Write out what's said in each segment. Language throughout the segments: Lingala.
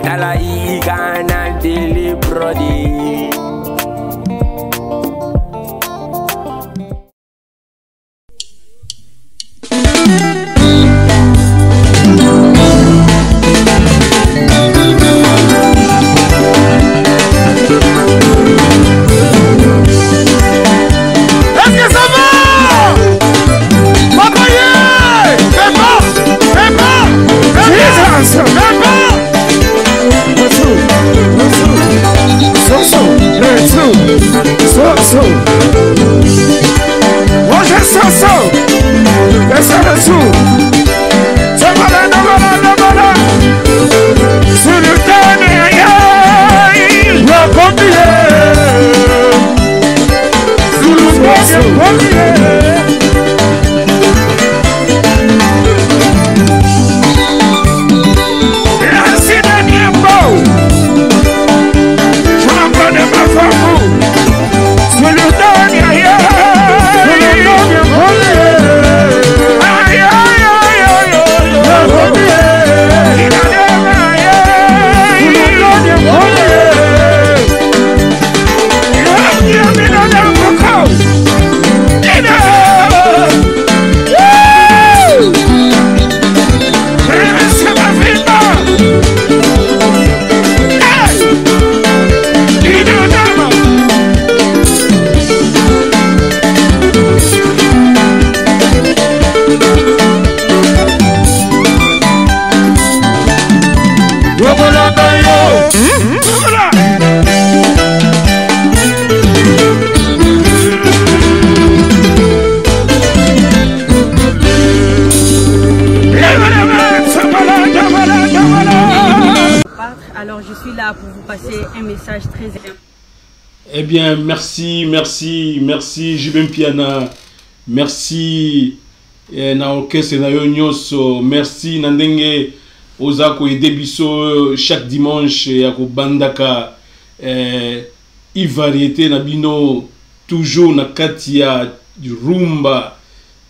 Natala igana dili brody. Alors je suis là pour vous passer un message très important. Eh bien, merci JB Mpiana, merci na orchestre na yo nyonso, merci na ndenge oza ko aider biso chaque dimanche ya ko bandaka variété na bino toujours na kati ya rumba,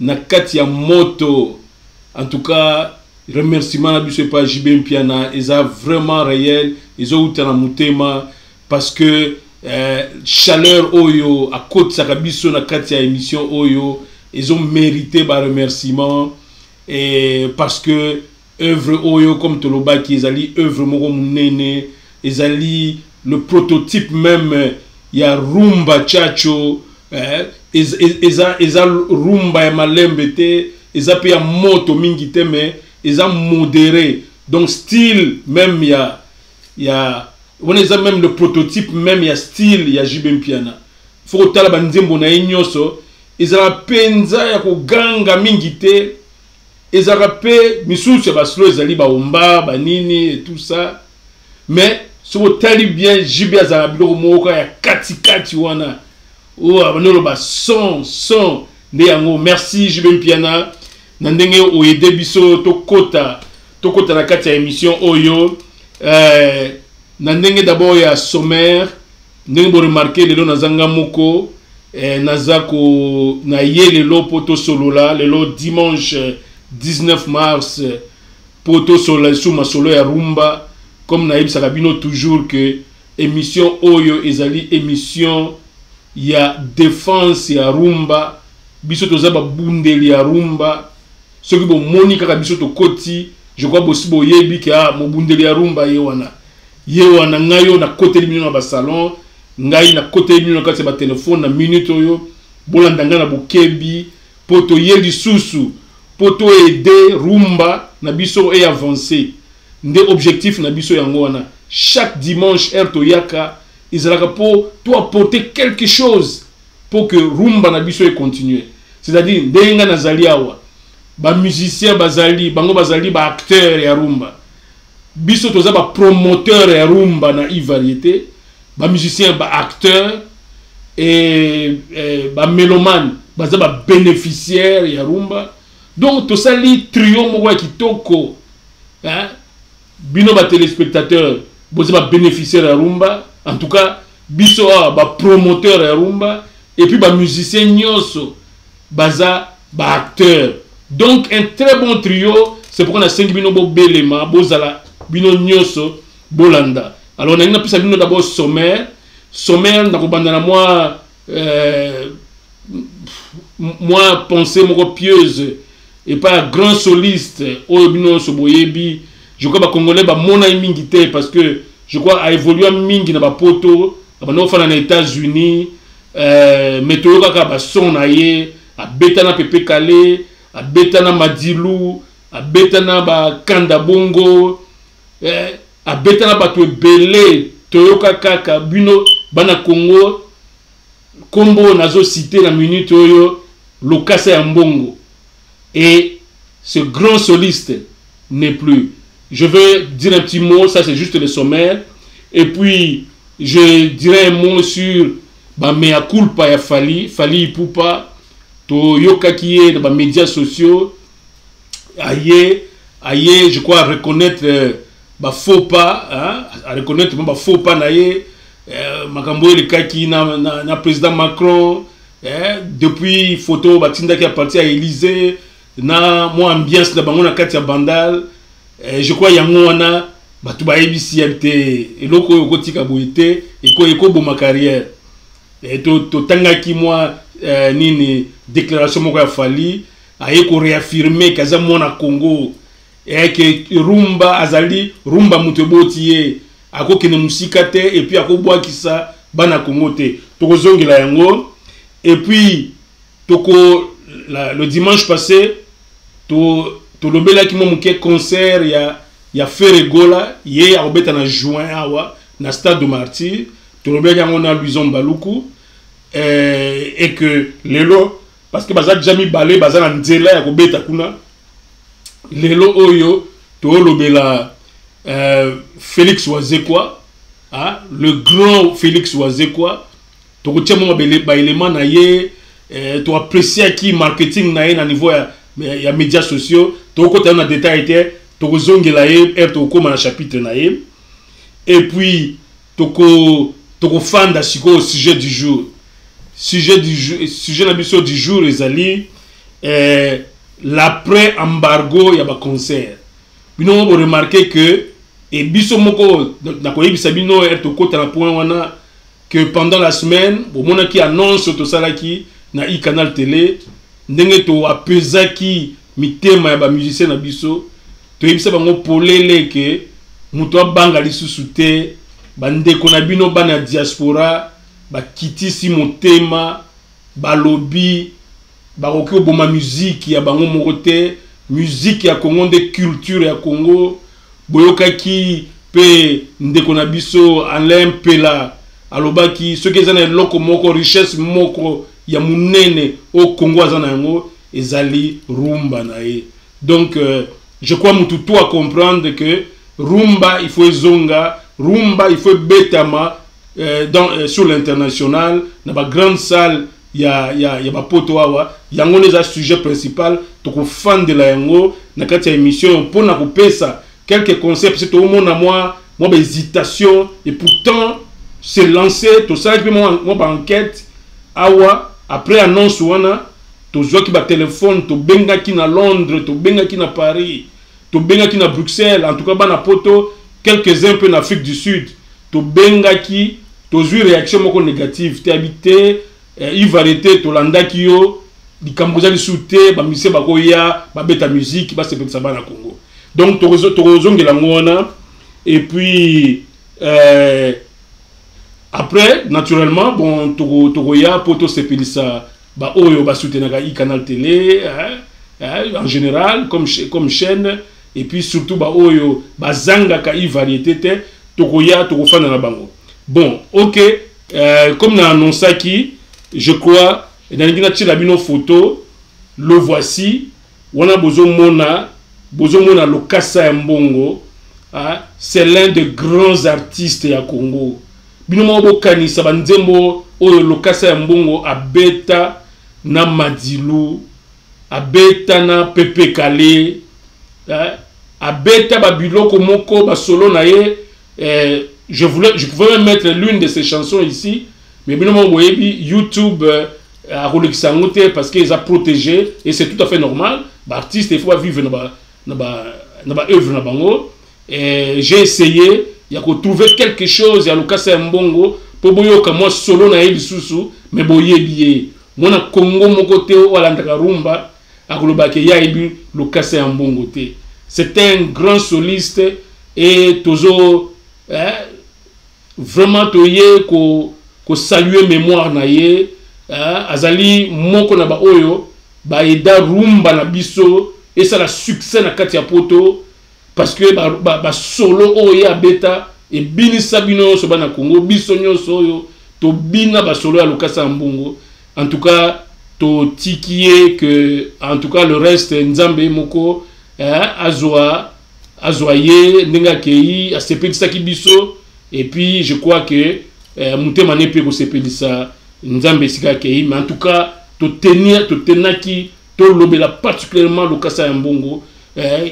na kati ya moto. En tout cas, remerciement à biso pa JB Mpiana, eza vraiment réel, ils ont na mutema parce que chaleur oyo à côté sa biso na kati ya émission oyo, ils ont mérité ba remerciement, et parce que œuvre oyo comme toloba ki ezali œuvre moko munene, ezali le prototype même ya rumba chacho, eza rumba ya malembe te, eza pe ya moto mingi te, mais eza modéré, donc style même on est même le prototype même ya style ya JB Mpiana. Faut tala banzembo na nyonso ezala penza ya ko ganga mingi te, ezala pe misusu ya baslo ezali ba omba ba nini et tout ça, mais si vous tali bien JB azala biloko moko ya kati wana o abanolo ba son de yango. Merci JB Mpiana na ndenge o aider biso tokota na kati ya émission oyo. Na ndenge d'abord ya sommaire, ndenge bo remarquer lelo nazanga moko nazako na ye lelo poto solola lelo dimanche 19 mars poto solola sous ma solo ya rumba, comme na yebisaka bino toujours que émission oyo ezali émission ya défense ya rumba, biso toza ba bundeli ya rumba, soki bo moni kaka biso to koti, je crois bosi bo yebi ka mo bundeli ya rumba ye wana ngayo na côté limino na ba salon, ngai na côté limino na kati ba téléphone na minute oyo bolandanga na bokebi poto ye lisusu poto aider rumba na biso et avancer. Nde objectif na biso yango wana chaque dimanche heure to yaka izalaka pour to apporter quelque chose pour que rumba na biso et continuer. C'est-à-dire ndenga nazali awa ba musicien bazali bango bazali ba acteur ya rumba, biso toza ba promoteur ya rumba na variété, ba musicien ba acteur et ba mélomane baza ba bénéficiaire ya rumba. Donc to sali trio moko ya kitoko, hein, bino ba téléspectateur boza ba bénéficiaire ya rumba, en tout cas biso ba promoteur ya rumba, et puis ba musicien nyonso baza ba acteur. Donc un très bon trio, c'est pourquoi on a 5 bino bo belema bozala bino nyonso bolanda. Alors, on a plus d'abord sommaire. Sommaire, moi, pensée pieuse et pas grand soliste. Je crois que les Congolais sont parce que je crois a évolué mingi na poto, aux États-Unis, météo kaka son naie, a betana pepe calé, a betana madilou, a betana ba kanda bongo, a betana ba to belé, toyoka kaka bino bana Congo, kombo nazo cité la minute oyo lokasa ya mbongo. Et ce grand soliste n'est plus. Je vais dire un petit mot, ça c'est juste le sommaire. Et puis, je dirai un mot sur mea culpa ya Fally Ipupa, to yoka qui est dans les médias sociaux. Aïe, je crois reconnaître faux pas, hein, à reconnaître faux pas naïe. Makambo le cas qui na président Macron, depuis photo batinda qui a parti à Élysée, na moi ambiance na bango na kati ya bandal. Je crois yango wana batu ba EBCMT et loko yokotika boité et ko boma carrière et to tangaki moi nini déclaration moko ya Fally aye ko réaffirmer kaza mona Congo et que rumba azali rumba mutobotiye ako kene musika te et puis ako boa kisa bana Congo te to zongela yango et puis toko le dimanche passé to lobela ki mo ke concert ya Ferregola ye a obeta na juin awa na stade de Martyr to lobela yango na Louison Baluku et que lelo parce que baza jami balé baza na nzela ya kobeta kuna lelo oyo to lobela Félix Wazekwa, hein, le grand Félix Wazekwa to kotia mo ba élément na ye to apprécier qui marketing na ye na niveau ya médias sociaux to côté na détail était to zongela ye to koma na chapitre na ye et puis to fan da siko sujet du jour sujet na biso du jour ezali l'après embargo ya ba concert bino on remarquer que et biso moko na koyebisa bino to kota na point wana que pendant la semaine bon mona qui annonce to salaki na canal télé ndenge to apesaki mitema ya ba musicien na biso to yebisa bango polele ke muto banga lisusu te bandeko na bino bana diaspora ba kitisi motema ba lobby ba roki oboma musique ya bango moko te musique ya Congo de culture ya Congo boyokaki pe ndeko na biso Alain Pela alobaki ce que zana loko moko richesse moko ya munene au Congo azana yango ezali rumba na ye. Donc je crois mututu à comprendre que rumba il faut zonga, rumba il faut betama sur l'international na ba grande salle ya ba poto awa yango neza sujet principal to ko fan de la yango na kati ya émission pour na ko pesa quelques concepts c'est au monde à moi hésitation et pourtant c'est lancé tout ça que moi enquête awa après annonce wana to zo ki ba téléphone to benga ki na Londres to benga ki na Paris to benga ki na Bruxelles en tout cas bana poto quelques-uns peu en Afrique du Sud to benga ki to zo réaction moko négative te habité il va arrêter to landa ki yo di kamboza li souté ba mise ba koya ba beta musique ba se pe ça bana Congo donc to zongela ngona et puis après naturellement bon togoya poto sepelisa ba oyo ba soutenaka canal télé en général comme chaîne et puis surtout ba oyo ba zanga ka variété te togoya togofana na bango bon OK comme na annoncé qui je crois dans une tira bino photo le voici wana bozomona lokasa ya mbongo c'est l'un des grands artistes ya Congo bino mo bokanisa banzembo oyo lokasa ya mbongo abeta na Madilu abeta na Pepe Kale abeta ba biloko moko ba solo na ye je pouvais même mettre l'une de ses chansons ici mais bino mo boyebi YouTube a rolekisa ngote parce qu'ils a protégé et c'est tout à fait normal ba artiste il faut vivre na ba œuvre na bango et j'ai essayé ya ko trouver quelque chose ya lokasa ya mbongo po boyoka moi solo na yebi susu mais boyebi mona Congo moko te olandaka rumba akoloba ke ya yebi lokasa ya mbongo te. C'est un grand soliste et tozo vraiment toye ko saluer mémoire na ye azali moko na ba oyo ba eda rumba na biso et ça la succès na kati ya poto parce que ba solo oyo abeta et bini sabino so bana Congo biso nyonso oyo to bina ba solo ya lokasa mbongo. En tout cas to tikié que en tout cas le reste nzambe moko azwa ye ndenga kei a sepelisa ki biso et puis je crois que mutema ne pe ko sepelisa nzambe sika kei mais en tout cas to tenaki to lobela particulièrement lokasa ya mbongo.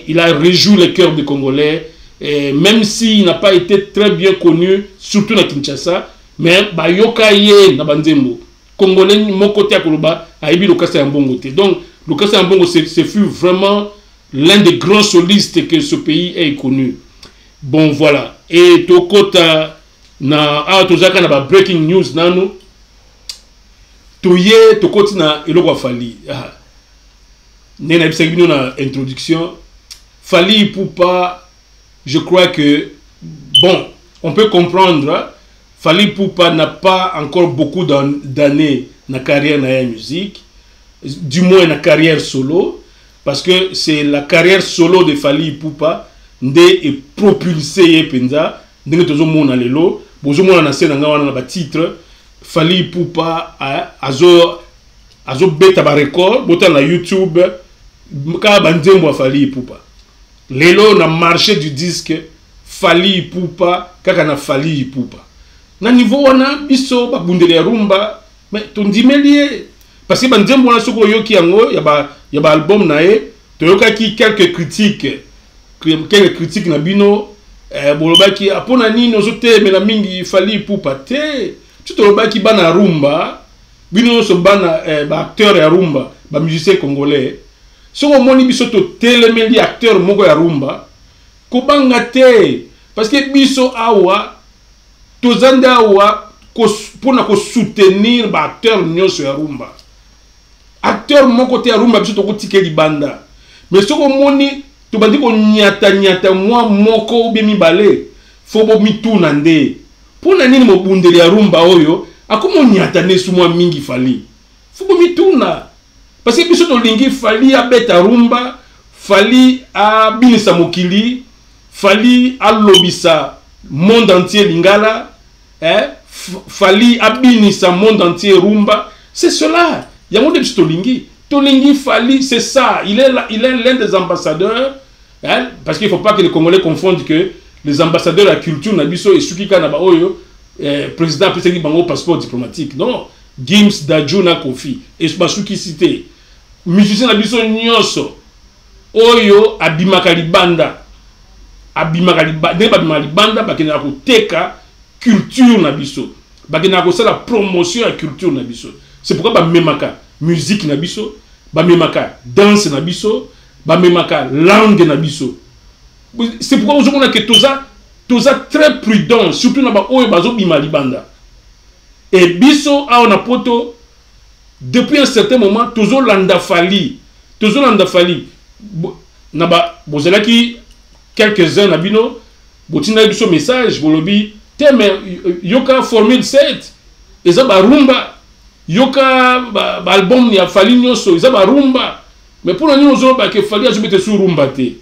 Il a réjoui le cœur des Congolais, même s'il n'a pas été très bien connu, surtout na Kinshasa, mais bayoka ye na banzembo Congolais mon côté à Koloba a ébi lokasa ya mbongo te. Donc lokasa ya mbongo ce fut vraiment l'un des grands solistes que ce pays ait connu. Bon voilà, et to kota na tozaka na ba breaking news nanu toye to koti na eloko Fally nena bisabino na introduction Fally Ipupa. Je crois que bon, on peut comprendre Fally Ipupa n'a pas encore beaucoup d'années na carrière na la musique, du moins na carrière solo, parce que c'est la carrière solo de Fally Ipupa nde est propulsé penza ndenge tozo mona lelo bozo mona na scène nga wana na ba titre Fally Ipupa azo beta ba record bota na YouTube ka banzembo wa Fally Ipupa lelo na marché du disque Fally Ipupa kaka na Fally Ipupa na niveau wana biso ba bundele ya rumba mais tondimelie parce que banzembo wana soko yoki yango ya ba album na e toyoka ki quelques critiques na bino bolobaki apona nini ozote mena mingi Fally Ipupa te tutolobaki bana rumba bino so bana ba acteur ya rumba ba musicien congolais soko moni biso to telemeli acteur moko ya rumba ko banga te parce que biso awa tozanda awa pona ko soutenir ba acteur nyonso ya rumba acteur moko te ya rumba biso to ko tikeli banda mais soko moni to bandi ko nyata mwa moko ou bien mibale fo bo mituna nde pona nini mo bundeli ya rumba oyo akomo nyata nesu mwa mingi Fally fo bo mituna parce que biso to lingi Fally abeta rumba Fally abinisa mokili Fally alobisa monde entier lingala Fally abinisa monde entier rumba, c'est cela. Il y a un de Tolingi Fally, c'est ça. Il est l'un des ambassadeurs. Parce qu'il ne faut pas que les Congolais confondent que les ambassadeurs de la culture Nabiso et Sukika Nabaoyo, président président Bango passeport diplomatique. Non. Gims Dajuna Kofi et Masuki cité. Musicien Nabiso Nyoso. Oyo Abimakali Banda. Abimakali Banda, bakena ko teka culture Nabiso. Bakena ko la promotion à culture Nabiso. C'est pourquoi ba memaka musique Nabiso, ba memaka danse Nabiso, ba memaka langue Nabiso. C'est pourquoi aujourd'hui on a que toza très prudent, surtout na ba oyo bazo bimali banda. Et biso a on a poto depuis un certain moment tozo landa Fally na ba bozalaki quelques-uns na bino botina biso message bolobi teme yoka formule 7 eza ba rumba yoka ba album ya Fally nyoso eza ba rumba mais pour nous ozo ba ke Fally azo mete sur rumba te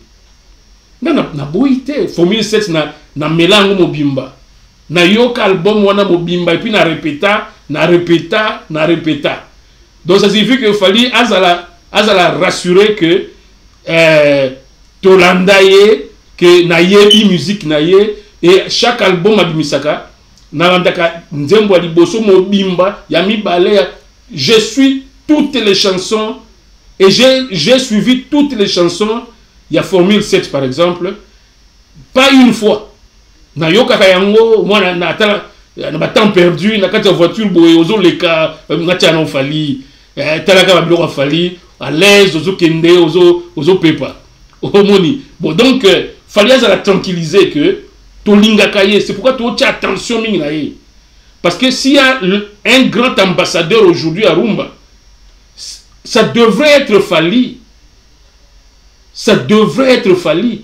na boite formule 7 na melango mobimba na yoka album wana mobimba et puis na répéta donc ça signifie que Fally azala rassurer que tolandaye que na yebi musique na ye et chaque album abimisaka na landaka nzembo ya liboso mobimba ya mibale je suis toutes les chansons et j'ai suivi toutes les chansons. Il y a Formule 7 par exemple, pas une fois na yoka kayango moi na temps perdu na kati voiture boye ozo leka na tiana Fally talaka ba biloko Fally à l'aise ozo kende ozo pepa omoni bon donc Fally a tranquillisé que Tolingakaye, c'est pourquoi tu as attention Mingaye. Parce que s'il y a un grand ambassadeur aujourd'hui à Rumba, ça devrait être Fally. Ça devrait être Fally.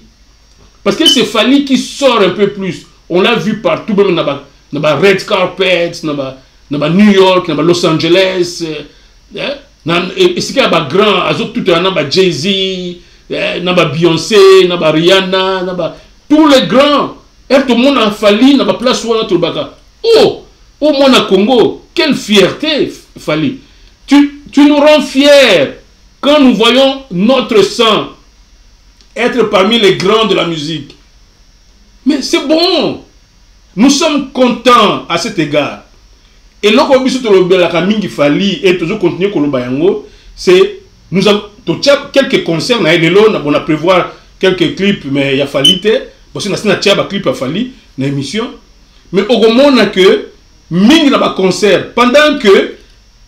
Parce que c'est Fally qui sort un peu plus. On l'a vu partout, même dans les red carpets, dans New York, dans Los Angeles. Et c'est qu'il y a des grands, tout un Jay-Z, Beyoncé, Rihanna, tous les grands. Et tout le monde a Fally, dans la place où on a tout le baga. Oh, au monde à Congo, quelle fierté, Fally. Tu nous rends fiers quand nous voyons notre sang être parmi les grands de la musique. Mais c'est bon. Nous sommes contents à cet égard. Et là, quand nous Fally et toujours continuer c'est nous avons quelques concerts, on a prévoir quelques clips, mais il y a Fally. Parce que nous avons un clip à Fally, une émission. Mais au moment que Ming n'a pas concert, pendant que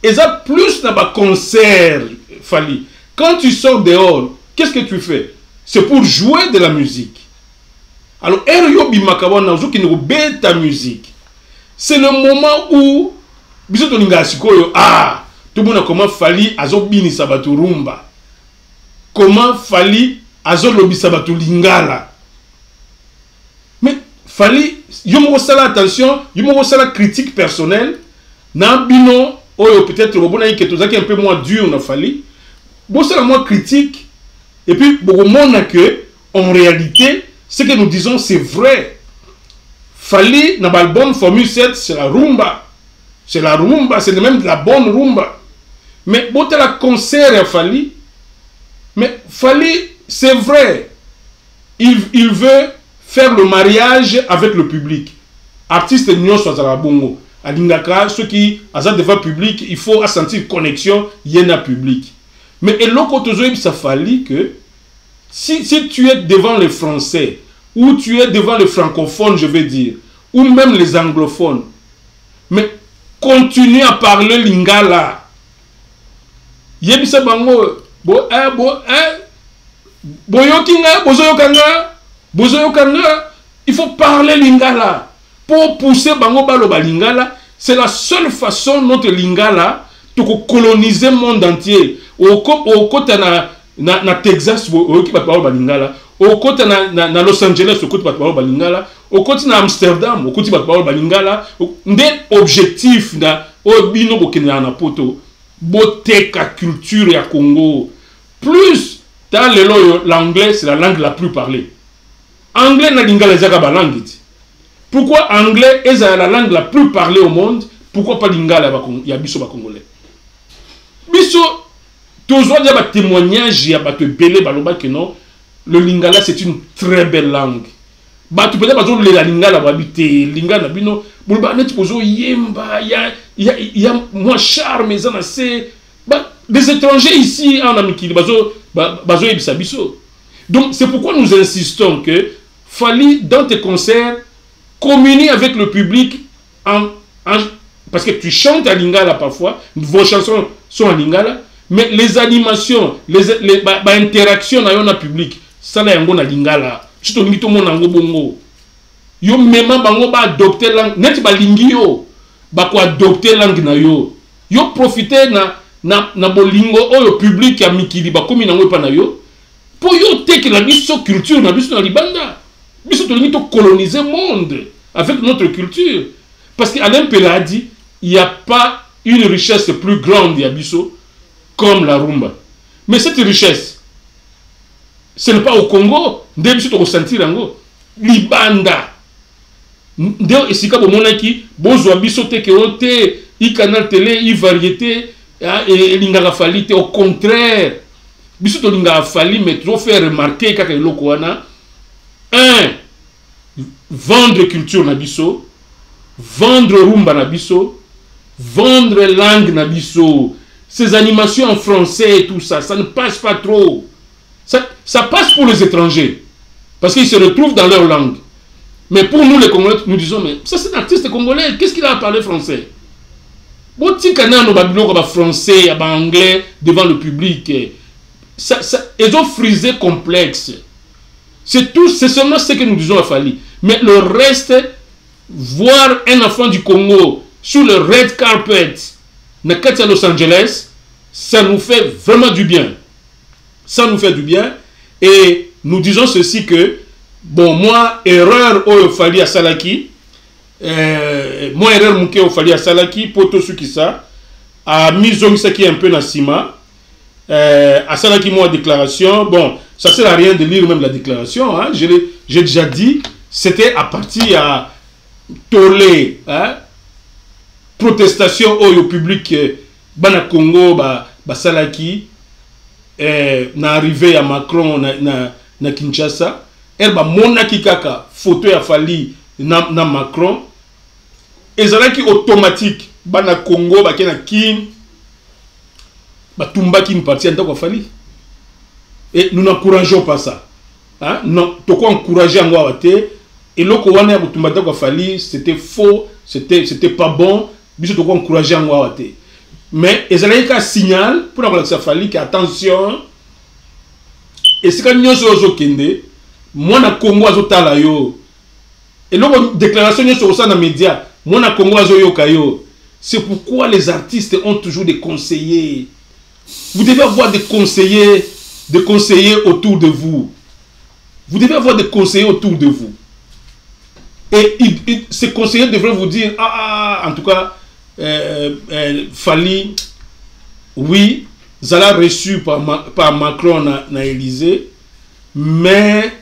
ils ont plus n'a pas concert, Fally. Quand tu sors dehors, qu'est-ce que tu fais? C'est pour jouer de la musique. Alors, ta musique. C'est le moment où ah, tout le monde a comment Fally azobini sabatu rumba. Comment Fally azolobi sabatu lingala. Mais Fally, yomo sala attention, yomo sala critique personnelle. Na bino oyo peut-être bobona yike tozaki un peu moins dur na Fally. Bon c'est la moins critique. Et puis beaucoup monde que en réalité ce que nous disons c'est vrai. Fally dans l'album Formule 7 c'est la rumba. C'est la rumba, c'est même de la bonne rumba. Mais bon t'as la concert à Fally. Mais Fally c'est vrai. Il veut faire le mariage avec le public. Artiste Nyon Swazara Bongo. À Lingaka, ceux qui ont devant public, il faut sentir connexion, il y en a public. Mais et l'autre côté, ça Fally que si tu es devant les Français, ou tu es devant les francophones, je vais dire, ou même les anglophones, mais continue à parler lingala. Yebisa bango, il faut parler lingala. Pour pousser bango baloba lingala, c'est la seule façon notre lingala de coloniser le monde entier. Au côté na Texas, au côté de lingala, au côté na Los Angeles, au côté de lingala, au côté na Amsterdam, au côté de lingala, des objectifs na obino bokena na poto, beauté ka culture ya Congo. Plus dans l'anglais, c'est la langue la plus parlée. Anglais na lingala zaka langue. Pourquoi anglais est la langue la plus parlée au monde? Pourquoi pas lingala ya biso ba congolais? Biso toujours il y a des témoignages, il y a des belé baloba que non, le lingala c'est une très belle langue. Bah tu peux dire que la lingala va habiter lingala bino bulba net pozo yemba il y a moins charme mais ça c'est des étrangers ici en Amérique bazo yebisa biso. Donc c'est pourquoi nous insistons que Fally dans tes concerts communier avec le public parce que tu chantes à lingala parfois, vos chansons sont en lingala, mais les animations, les interactions dans le public, ça là yango na lingala. Si tu dis tout le monde en bongo, yo même bango ba adopter langue, net ba lingio, ba ko adopter langue na yo, yo profiter na bolingo oyo public ya mikili ba komi nango pa na yo, pour yo teke la biso culture na biso na libanda. Biso to lingi to coloniser le monde avec notre culture. Parce qu'Alain Pela a dit, il n'y a pas une richesse plus grande d'Abisso comme la rumba. Mais cette richesse, ce n'est pas au Congo. D'Abisso tu ressentir en Libanda. D'ailleurs, ici quand on a qui, bozo Abisso te que on te, i canal télé, i variété, et l'ingala Fally te au contraire. Bisso to l'ingala Fally mais trop faire remarquer quand il lokoana. Vendre culture na biso, vendre rumba na biso, vendre langue na biso, ces animations en français et tout ça, ça ne passe pas trop. Ça passe pour les étrangers, parce qu'ils se retrouvent dans leur langue. Mais pour nous les Congolais, nous disons, mais ça c'est un artiste congolais, qu'est-ce qu'il a à parler français? Bon, si on a français, anglais devant le public, ils ont frisé complexe. C'est seulement ce que nous disons à Fally. Mais le reste, voir un enfant du Congo sur le red carpet à Los Angeles, ça nous fait vraiment du bien. Ça nous fait du bien. Et nous disons ceci que, bon, moi, erreur au Fali à Salaki, moi, erreur mouké au Fali à Salaki, pour tous ceux qui ça, a mis un peu dans Sima, à Salaki, moi, déclaration, bon, ça sert à rien de lire même la déclaration, hein, j'ai déjà dit, c'était à partir à tollé, hein, protestation au public, bana Congo, Salaki, na arrivé à Macron, na Kinshasa, elle ba monaki kaka, photo ya Fali, na Macron, et Salaki automatique, bana Congo, bakena kin, tumba kin parti, en tant que Fali. Et nous n'encourageons pas ça. Hein? Non, tu peux encourager en Guawate. Et l'autre, c'était faux, c'était pas bon. Mais tu peux encourager en Guawate. Mais il y a un signal pour que ça fasse attention. Et c'est quand nous sommes kende, moi na Congo azotala yo. Et l'autre déclaration sur ça dans les médias, moi na Congo azoyo kayo. C'est pourquoi les artistes ont toujours des conseillers. Vous devez avoir des conseillers autour de vous. Vous devez avoir des conseillers autour de vous. Et ces conseillers devraient vous dire, en tout cas, Fali, oui, Zala reçu par Macron na Élysée, mais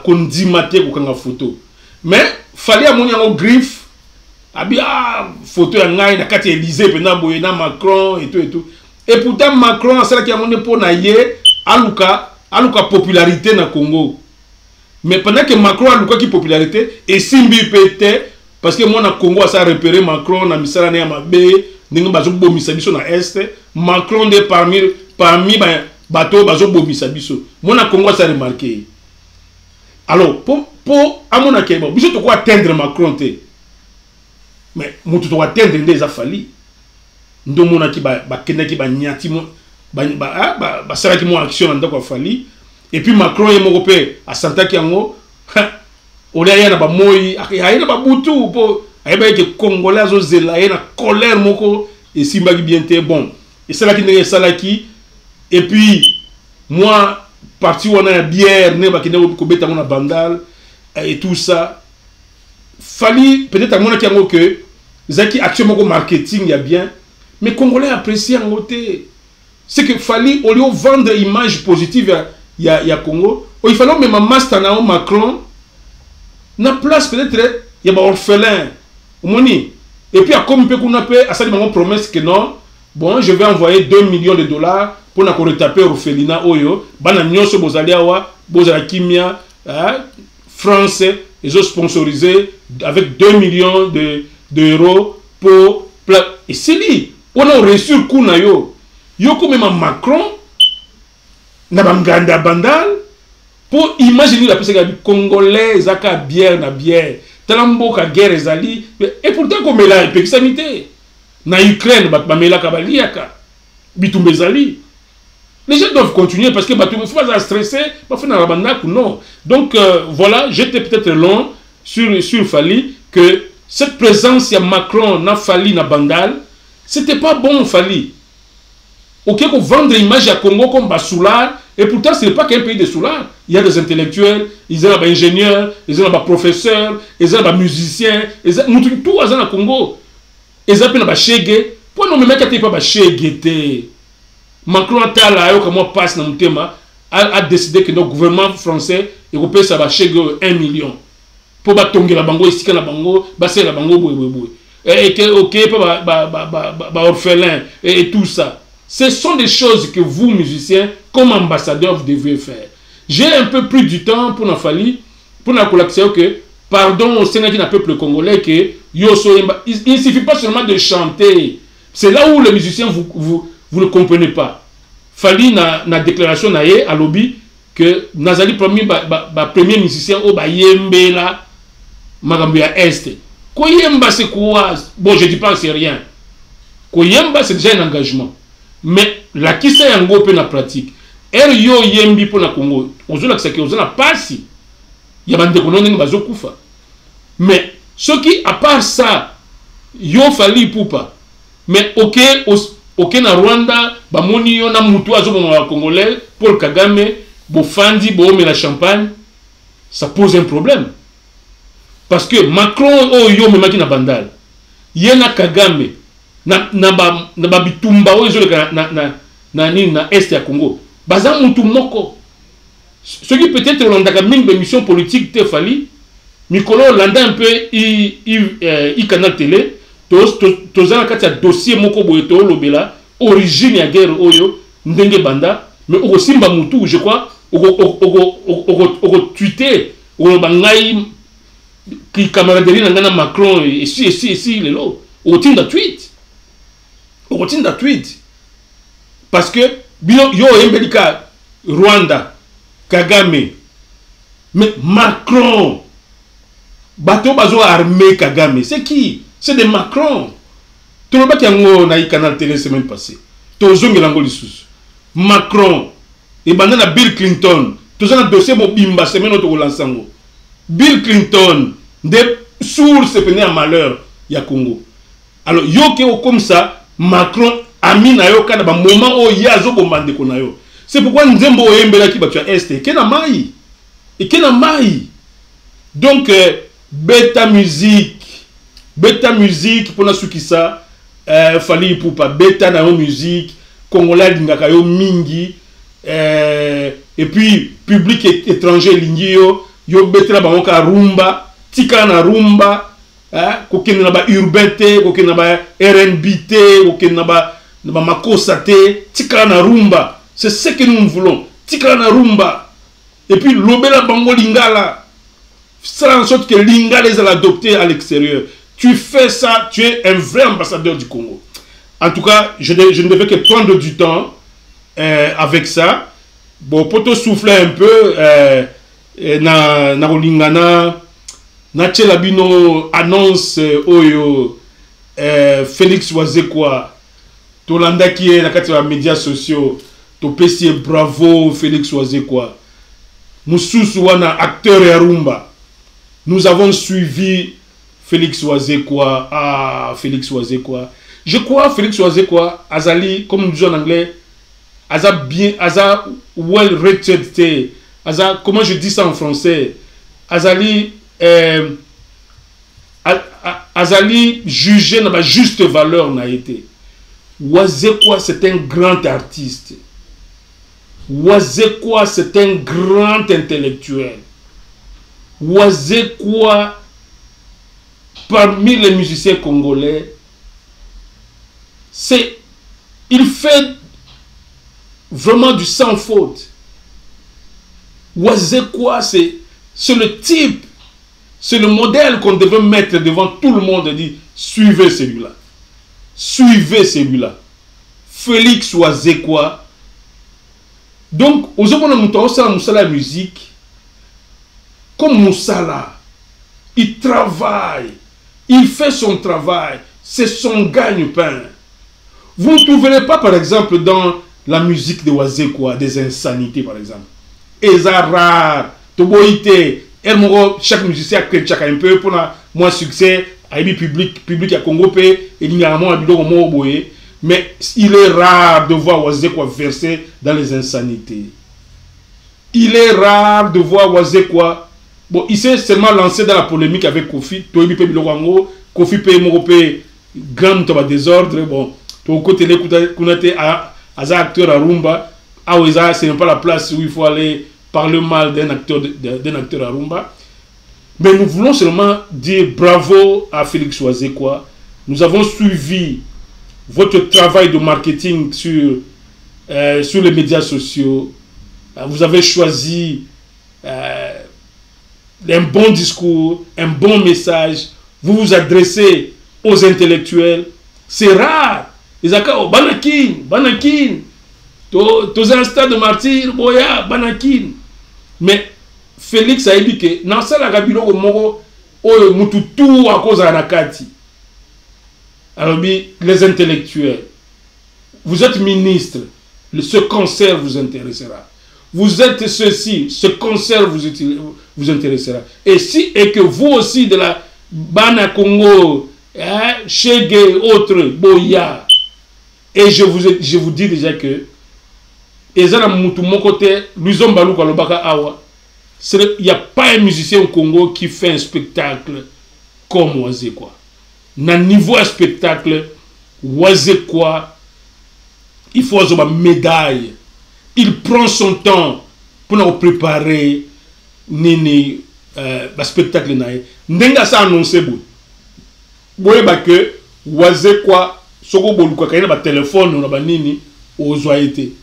qu'on dit maté pour qu'on a photo. Mais Fali a mon griffe, photo ya ngai na kati Élysée, na Macron et tout. Et pourtant Macron, c'est là qui a mon pour naïe, aluka popularité na Congo. Mais pendant que Macron a aluka qui popularité, et Simbi pété, parce que moi na Congo ça a repéré Macron na misala na mabe, ninga bazo bomisa biso na est, Macron de parmi bateau bazo bomisa biso. Moi na Congo ça a remarqué. Alors pour amona keba, biso to ko atteindre Macron te. Mais mutu to atteindre des afali. Ndo mona ki ba kenda ki ba nyati mo ba sala ki mo action ndako Fali. Et puis Macron et Mokopé à Santa Kiango, on a ba moi, ayena ba butu po ayeba ke congolais zo zela na colère moko et simba ki bien té bon. Et c'est là qui n'est salaki. Et puis moi parti on a bière ne ba kina ko beta mona bandal et tout ça. Fali peut-être à mon Kiango que zaki action moko marketing ya bien, mais congolais apprécient en côté. C'est que Fali au lieu de vendre image positive il y a Congo, il fallait même un master na Macron na place peut-être il y a un orphelin moni et puis à comme peut qu'on appelle à ça il m'a promesse que non bon je vais envoyer 2 millions de dollars pour na ko retaper orphelinat oyo bana nyonso bozalia wa bozala kimia français ils ont sponsorisé avec 2 millions d'euros pour et c'est lui on a reçu le coup na yo comme même Macron na banganda bandal pour imaginer la personne qui congolais zaka bière na bière talambo ka guerre ezali et pourtant comme là il peut s'amiter na Ukraine ba mela ka baliaka bitumbe zali les gens doivent continuer parce que batumbe faut pas stresser pas faire na banda non donc voilà j'étais peut-être long sur Fali que cette présence ya Macron na Fali na bandal c'était pas bon Fali. Ok, qu'on vendre l'image à Congo comme Bassoula, et pourtant ce n'est pas qu'un pays de Soula. Il y a des intellectuels, ils ont des ingénieurs, ils ont des professeurs, ils ont des musiciens, ils ont tout à Congo. Ils ont des chègues. Pourquoi non, mais quand pas chègues, Macron passe dans le thème, a décidé que notre gouvernement français européen ça va chègue 1 million. Pour batonguer la bango, ici la bango, basser la bango, et que ok, pas orphelin et tout ça. Ce sont des choses que vous, musiciens, comme ambassadeurs, vous devez faire. J'ai un peu plus du temps pour Fali, pour la collaboration que, pardon au Sénégal, un peuple congolais, que il ne suffit pas seulement de chanter. C'est là où les musiciens, vous ne comprenez pas. Fali, na déclaration, à lobby, que Nazali, premier musicien, au Bayembe, là, Magambia Est. Koyemba, c'est quoi? Bon, je ne dis pas que c'est rien. Koyemba, c'est déjà un engagement. Mais la qui c'est un peu la pratique. Er yo yembi pour la Congo. Ozola que c'est que ozola passi. Il y a bande kono bazo kufa. Mais ce qui à part ça, yo fali poupa. Mais OK na Rwanda, ba moni yo na mutu azo ba congolais, Paul Kagame, bo fandi bo me la champagne, ça pose un problème. Parce que Macron oh yo me maki na bandal. Yena Kagame na ba bitumba o zo na est ya Congo. Baza mutu moko. Ce qui peut-être l'ondaka mingi mission politique te fali, Mikolo landa un peu i canal télé, tozana kati ya dossier moko boye to lobela origine ya guerre oyo ndenge banda, mais oko simba mutu je crois oko tweeter oko bangai ki camaraderie na ngana Macron et si lelo oko tinda tweet parce que yo embelika Rwanda Kagame mais Macron bateau bazo armé Kagame c'est qui? C'est de Macron. Tout le monde qui a eu canal télé semaine passée. Tout le monde qui Macron. Et bandana Bill Clinton. Tout le monde dossier bimba semaine auto lansango. Bill Clinton des sources peine à malheur ya Congo. Alors yo ke comme ça Macron ami na yo kana ba moment o yazo bombande ko na yo. C'est pourquoi nzembo oyembela ki batu ya est ke na mai. Et ke na mai. Donc Beta musique pour na sukisa fali pour pas beta na musique congolais lingaka yo mingi et puis public étranger lingi yo betela ba ka rumba tika na rumba kokena na ba urbain te kokena na ba R&B te kokena na ba makosa te tika na rumba. C'est ce que nous voulons, tika na rumba. Et puis lobela bango lingala, faire en sorte que lingala les adopter à l'extérieur. Tu fais ça, tu es un vrai ambassadeur du Congo. En tout cas, je ne devais que prendre du temps avec ça. Bon, pour te souffler un peu, na Rolingana, na Tchelabino annonce Oyo, Félix Wazekwa, Tolanda qui est dans les médias sociaux, to pesier bravo Félix Wazekwa. Moussous wana acteur et rumba. Nous avons suivi Félix Wazekwa, Félix Wazekwa. Je crois Félix Wazekwa, Azali, comme nous disons en anglais, Aza well rated, Aza, comment je dis ça en français, Azali, Azali jugé dans ma juste valeur n'a été. Wazekwa c'est un grand artiste. Wazekwa c'est un grand intellectuel. Wazekwa parmi les musiciens congolais, il fait vraiment du sans faute. Wazekwa, c'est le type, c'est le modèle qu'on devait mettre devant tout le monde et dire, suivez celui-là. Suivez celui-là. Félix Wazekwa. Donc, aux hommes la musique, comme Moussala, il travaille. Il fait son travail, c'est son gagne-pain. Vous ne trouverez pas, par exemple, dans la musique de Wazekwa, des insanités, par exemple. Ezara, Toboïté, chaque musicien a un peu pour moins succès, public à Congo, et il y a un mais il est rare de voir Wazekwa verser dans les insanités. Il est rare de voir Wazekwa. Bon, il s'est seulement lancé dans la polémique avec Kofi. Kofi paye grand tabac désordre. Bon, ton côté, qu'on était acteur à Rumba. Ce n'est pas la place où il faut aller parler mal d'un acteur à Rumba. Mais nous voulons seulement dire bravo à Félix Wazekwa. Nous avons suivi votre travail de marketing sur les médias sociaux. Vous avez choisi un bon discours, un bon message, vous vous adressez aux intellectuels. C'est rare. Ils ont Banakin, tous un stade de martyr, Boya, Banakin. Mais Félix a dit que dans ça, la Gabilo, tout à cause de Anakati. Alors, les intellectuels, vous êtes ministre, ce concert vous intéressera. Vous êtes ceci, ce concert vous intéressera. Et que vous aussi de la Bana Congo, hein, Chege, autres, Boya, et je vous dis déjà que il n'y a pas un musicien au Congo qui fait un spectacle comme Wazekwa. Na niveau un spectacle, Wazekwa, il faut avoir une médaille. Il prend son temps pour nous préparer nini spectacle nae. Ndenga sa annoncé boy. Boye ba que Wazekwa soko boluka kayina ba téléphone na ba nini ozoité.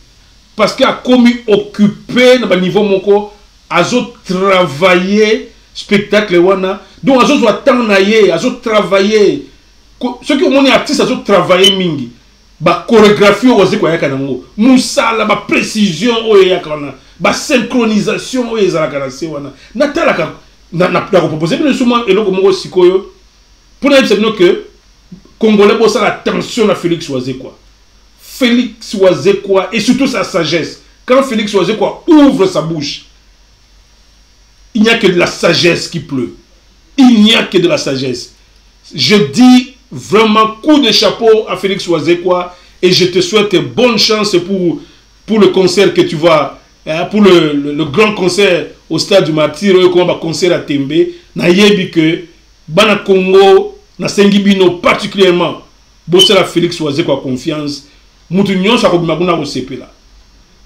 Parce qu'il a commis occupé na ba niveau moko azo travailler spectacle wana. Donc azo zo attendre ye, azo travailler. Ceux qui ont mon artiste azo travailler mingi. Ba chorégraphie Wazekwa yaka nango. Musala ba précision o yaka na. Ba synchronisation o ezalaka na se wana. Natalaka na proposer bien souvent eloko moko sikoyo. Pour nous dire que Congolais bossa la attention à Félix Wazekwa. Félix Wazekwa et surtout sa sagesse. Quand Félix Wazekwa ouvre sa bouche, il n'y a que de la sagesse qui pleut. Il n'y a que de la sagesse. Je dis vraiment coup de chapeau à Félix Wazekwa et je te souhaite bonne chance pour le concert que tu vas, pour le grand concert au stade du Martyr, comme un concert à Tembe. Na yebi que Bana Congo, na Sengibino particulièrement, bossela Félix Wazekwa confiance. Mutu nyon sa kobimabuna au CP là.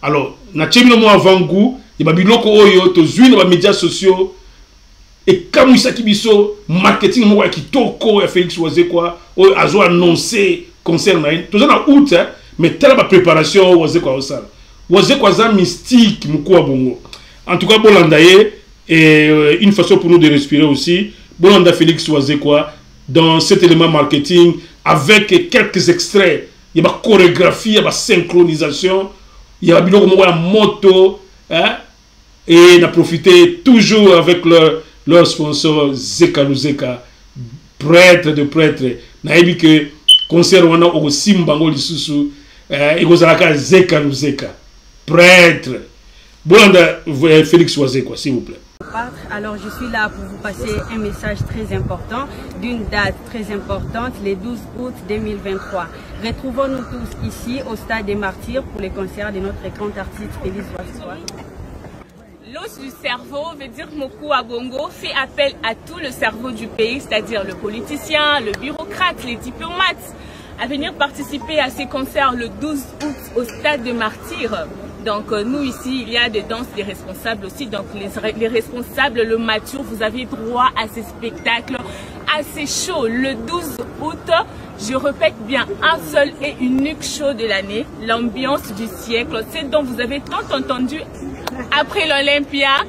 Alors, na tchemino mo avant goût, y a biloko oyo to zui na ba médias sociaux et comme ça qui biso marketing mo ki toko ya Félix Wazekwa o azo annoncer concert na tout ça na août mais telle ba préparation Wazekwa au sala. Wazekwa za mystique mukwa bongo. En tout cas Bolandaye et une façon pour nous de respirer aussi. Bolanda Félix Wazekwa dans cet élément marketing avec quelques extraits. Il y a une chorégraphie, il y a une synchronisation, il y a une moto, hein? Et on a profité toujours avec leur sponsor Zeka Luzeka, prêtre de prêtre. On a dit que concert on a au Simbango Lisusu, et vous avez Zeka Luzeka, prêtre. Bolanda Félix Wazekwa, s'il vous plaît. Alors je suis là pour vous passer un message très important d'une date très importante, le 12 août 2023. Retrouvons-nous tous ici au stade des Martyrs pour les concerts de notre grand artiste Félix Wazekwa. L'os du cerveau veut dire Moku Abongo fait appel à tout le cerveau du pays, c'est-à-dire le politicien, le bureaucrate, les diplomates, à venir participer à ces concerts le 12 août au stade des Martyrs. Donc nous ici, il y a des danses des responsables aussi. Donc les responsables, le mature, vous avez droit à ces spectacles assez chauds. Le 12 août, je répète bien, un seul et unique show de l'année, l'ambiance du siècle. C'est dont vous avez tant entendu après l'Olympia.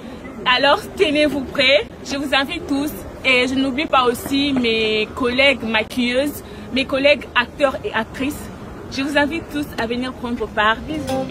Alors tenez-vous prêts, je vous invite tous. Et je n'oublie pas aussi mes collègues maquilleuses, mes collègues acteurs et actrices. Je vous invite tous à venir prendre part. Bisous.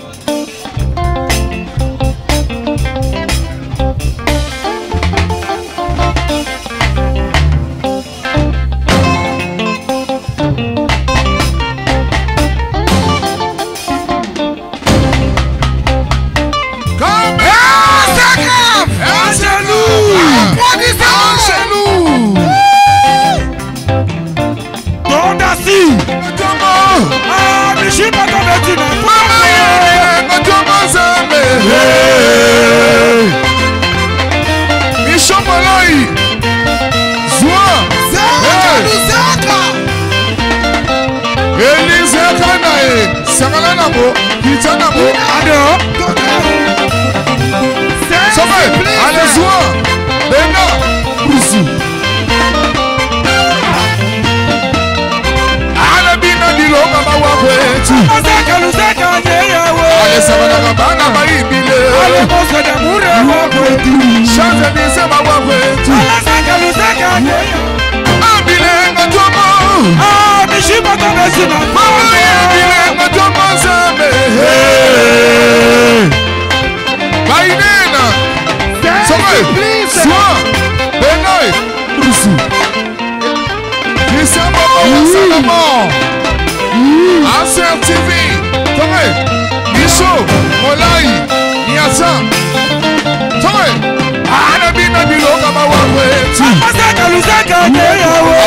Anabina bilonga mawakwetu. Masaka lusaka nyeyawe.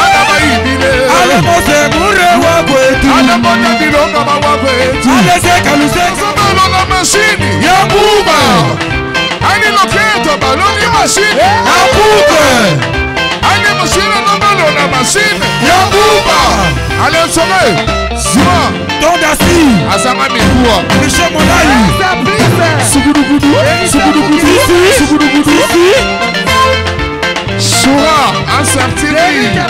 Ana maibile. Ale mose mure wakwetu. Ana mona bilonga mawakwetu. Ale seka lusaka. Somalonga mashini. Ya buba. Ani loketo balongi mashini. Ya buba. Ani mashini na mashini. Ya buba. Ale somme. Zwa. Tondasi. Asama mikua. Michel Molai. Sugudugudu. Sugudugudu. Sugudugudu. Soura. Incertitude.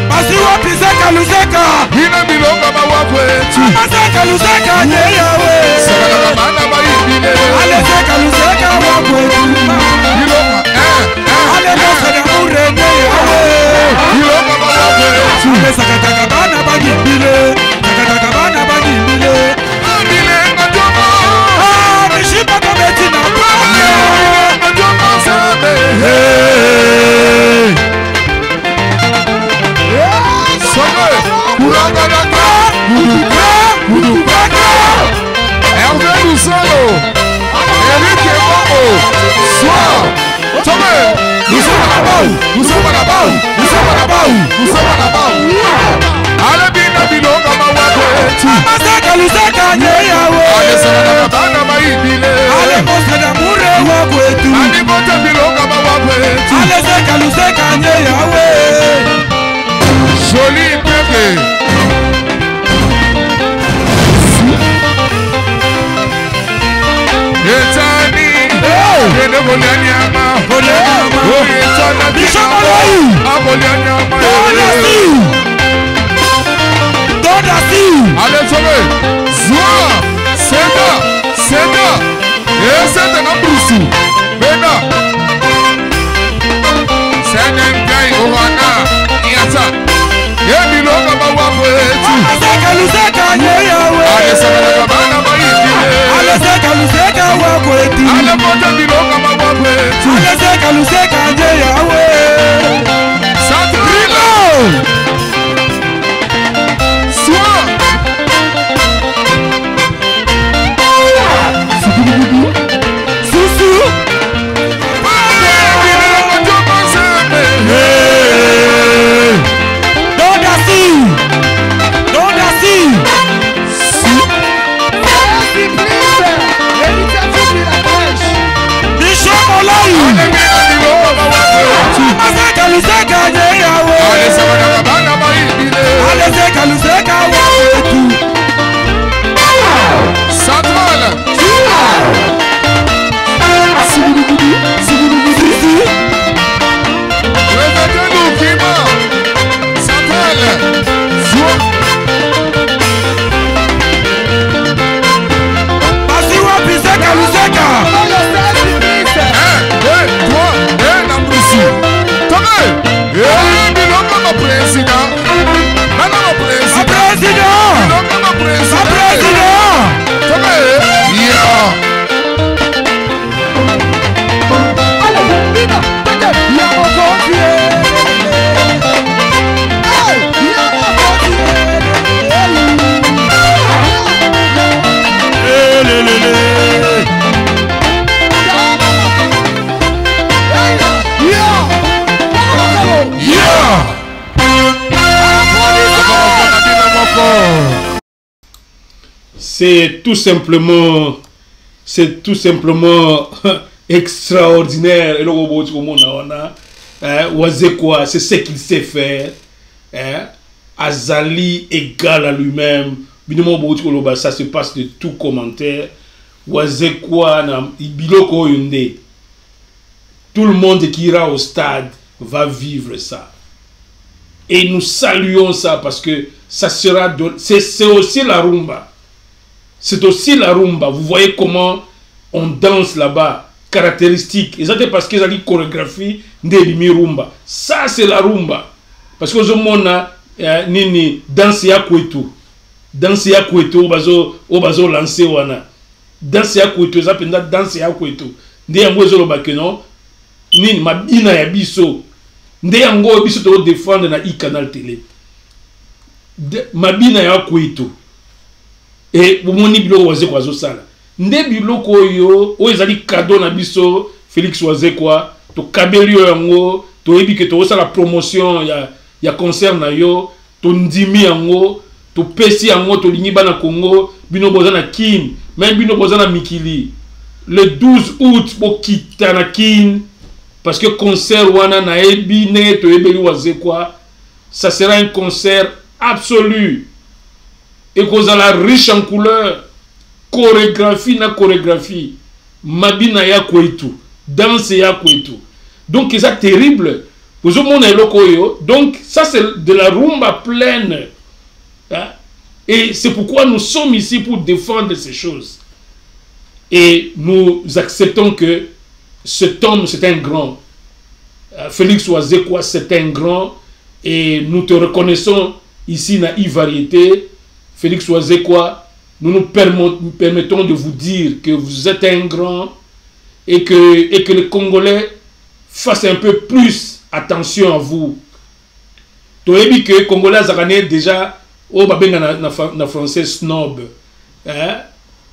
Masiwa piseka luseka. Hina bilonga mawakwetu. Masaka luseka nyeyawe. Sakala mana maibile. Ale seka luseka wakwetu. Bilonga. Ale mose mure nyeyawe. Bilonga mawakwetu. Ale sakataka bana bagibile. Sakataka bana bagibile. Abile ngajoma. Mishipa kometi na panye. Ngajoma sabe. Somme. Kuranganaga. Udubaka. Hervé Lusalo. Eric Ebongo. Soir. Somme. Nous sommes là-bas. Nous sommes là-bas. Nous sommes là-bas. Nous sommes là-bas. Alabina bilonga mawakwetu. Masaka lusaka nyeyawe. Ale sakala bana maibile. Ale mose na mure wakwetu. Ali mota bilonga mawakwetu. Ale seka luseka nyeyawe. Joli bébé. Etani. Ene bolianyama. Bolianyama. Etana Bishamolai. Abolianyama. Tondasi. Tondasi. Allez, sauvé. Zoua. Seda. Seda. Et c'est un abrussou. Bena. C'est un gars. Ohana. Yata. Yebi longa mawakwetu. Masaka lusaka nyeyawe. Ale sakala bana maibile. Ale seka luseka wakwetu. Ale mota bilonga mawakwetu. Ale seka luseka nyeyawe. Santrino. Soir. Susu. Tondasi. Tondasi. Michel Molai. Masaka lusaka nyeyawe. Ale seka luseka wakwetu. Masiwa piseka luseka. C'est tout simplement extraordinaire. Et le robot c'est ce qu'il sait faire. Azali égal à lui-même. Ça se passe de tout commentaire. Tout le monde qui ira au stade va vivre ça. Et nous saluons ça parce que ça sera c'est aussi la rumba. C'est aussi la rumba. Vous voyez comment on danse là-bas. Caractéristique. Et ça c'est parce qu'ils ont dit chorégraphie de rumba. Ça c'est la rumba. Parce que je m'en nini danse ya kwetu. Danse ya kwetu obazo lancer wana. Danse ya kwetu ça penda danse ya kwetu. Nde yango ezolo bakeno nini mabina ya biso. Nde yango biso to défendre na iCanal télé. Mabina ya kwetu. Et vous moni bilo waze kwazo sala. nde biloko yo o ezali cadeau na biso Félix Wazekwa to kabeli yango to yebi ke to la promotion ya concert na yo to ndimi yango to pesi yango to lingi bana Congo bino bozana kin même bino bozana mikili le 12 août bo kita na kin parce que concert wana na ebi ne to yebeli Wazekwa ça sera un concert absolu et kozala riche en couleurs chorégraphie na chorégraphie mabina ya kwetu danse ya kwetu donc c'est terrible vous monde lokoyo donc ça c'est de la rumba pleine hein? Et c'est pourquoi nous sommes ici pour défendre ces choses et nous acceptons que cet homme c'est un grand Félix Wazekwa c'est un grand et nous te reconnaissons ici na I-Variété Félix Wazekwa nous permettons de vous dire que vous êtes un grand et que les Congolais fassent un peu plus attention à vous. Tu as dit que les Congolais ont déjà au babenga na français snob. Hein?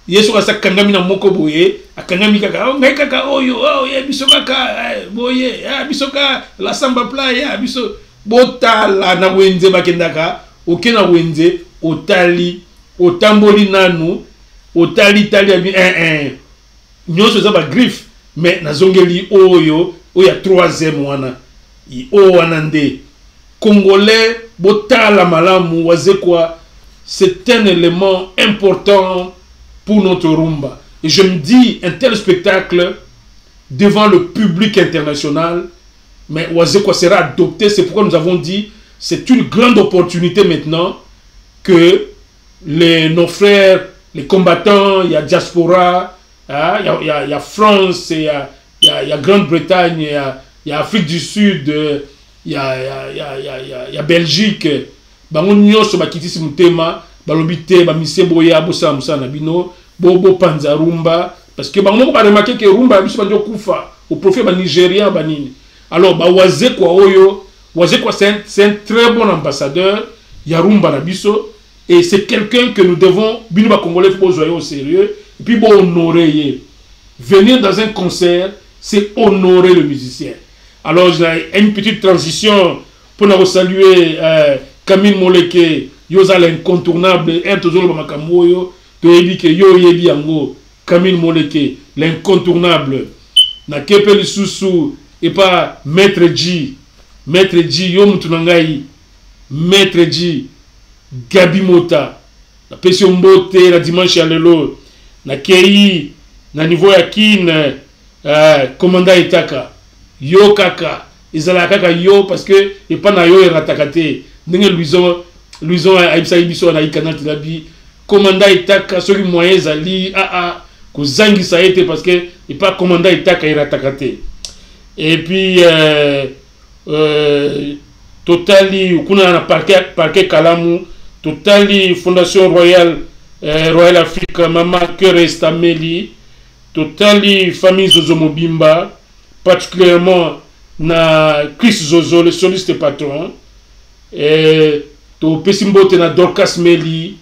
Yesu ka sakangami na moko boye, akangami kaka, ngai kaka oyo, bisoka ka boye, bisoka la samba playa, biso botala na wenze bakendaka, okena wenze otali otamboli nanu otali tali abi nyonso za ba griffe mais nazongeli oyo ya 3e wana wana nde Congolais botala malamu Wazekwa c'est un élément important pour notre rumba et je me dis un tel spectacle devant le public international mais Wazekwa sera adopté c'est pourquoi nous avons dit c'est une grande opportunité maintenant que nos frères, les combattants, il y a diaspora, il y a France, il y a Grande-Bretagne, il y a Afrique du Sud, il y a Belgique. Bango nyonso bakitisi mutema, balobite ba miseboya bosa musana bino, bobo panza rumba parce que bango ba remarquer que rumba biso banjo kufa au profit ba Nigérien banini. Alors ba Wazekwa oyo, Wazekwa c'est un très bon ambassadeur, ya rumba na biso. Et c'est quelqu'un que nous devons, Binoba Congolais, faut jouer au sérieux, et puis bon, honorer. Venir dans un concert, c'est honorer le musicien. Alors, j'ai une petite transition pour nous saluer Camille Moleke, Yosa l'incontournable, un toujours le Makamoyo, Toebike Yo Yebi Yango, Camille Moleke, l'incontournable, na Kepeli Soussou, et pas Maître G, Yom Tunangai, Maître G. Gabi Mota la Pession Mbote la dimanche à lelo na kei na niveau ya kin commandant Itaka yo kaka izala kaka yo parce que et pas na yo eratakate ndenge Louison aibisa ibiso na ikanal tilabi commandant Itaka soki moyen zali ko zangi ça été parce que et pas commandant Itaka eratakate et puis totali kuna na parquet Kalamu Totali Fondation Royale Afrique Mama Cœur Estameli Totali Famille Zozo Mobimba particulièrement na Chris Zozo le soliste patron et to pesimbote na Dorcas Meli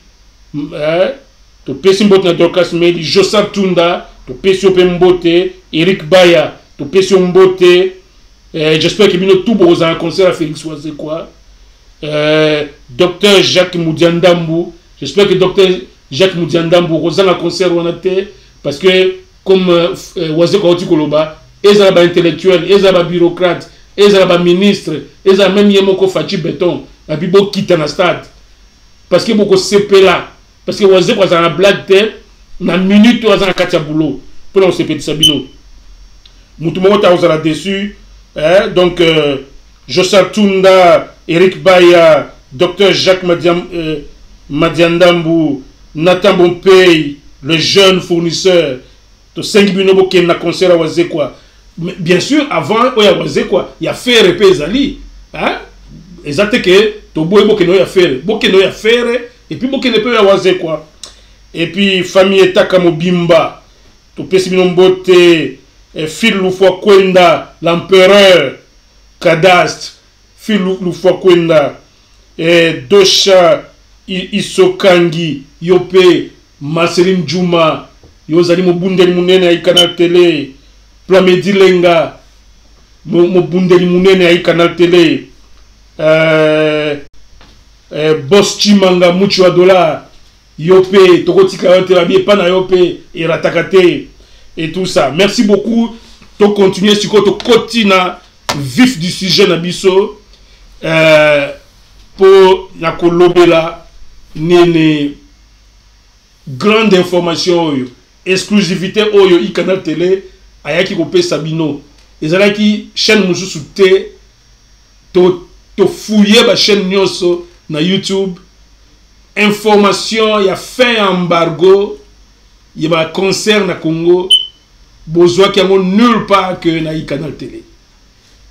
to pesimbote na Dorcas Meli Josar Tunda to pesio pembote Eric Baya to pesio mbote j'espère que bino tout beau un concert à Félix Wazekwa Docteur Jacques Moudiandambu, j'espère que Docteur Jacques Moudiandambu Rosanna concert on a été parce que comme Wazekwa Otikoloba, ils ont intellectuel, ils ont bureaucrate, ils ont ministre, ils ont même Yemoko Fachi Béton, et puis beaucoup quittent dans stade parce que beaucoup CP là, parce que Wazekwa a un blague tête, na minute ou un katia boulot pour nous CP de Sabino. Moutumo ta osala dessus, donc Josar Tunda, Eric Baya, Dr Jacques Madiandambu, Nathan Bompey, le jeune fournisseur, de 5 binobo qui na concert à Wazekwa. Bien sûr, avant, il y a Wazekwa, il y a fait repézali. Exactement que to boybo que no ya faire, bokeno ya faire et puis bokene pe ya Wazekwa. Et puis famille Etaka Mobimba, to pesi binombote, Phil Lufwa Kwenda, l'empereur Cadastre. Phil Lufwa Kwenda, Dosha Isokangi, Yope, Marceline Djouma, yozali mobundeli munene ya Canal Télé Plamedi Lenga mobundeli munene ya Canal Télé Boss Chimanga Muchu wa dollar Yopé tokotika yote babie pana Yopé et ratakate et tout ça. Merci beaucoup. To continuer sur to kotina vif du sujet na biso pour na kolobela nene grande information oyo exclusivité oyo I Canal Télé ayaki kopesa bino ezalaki chaîne mususu te to fouiller ba chaîne nyonso na YouTube information ya fin embargo ya ba concert na Congo besoin qui nulle part que na I Canal Télé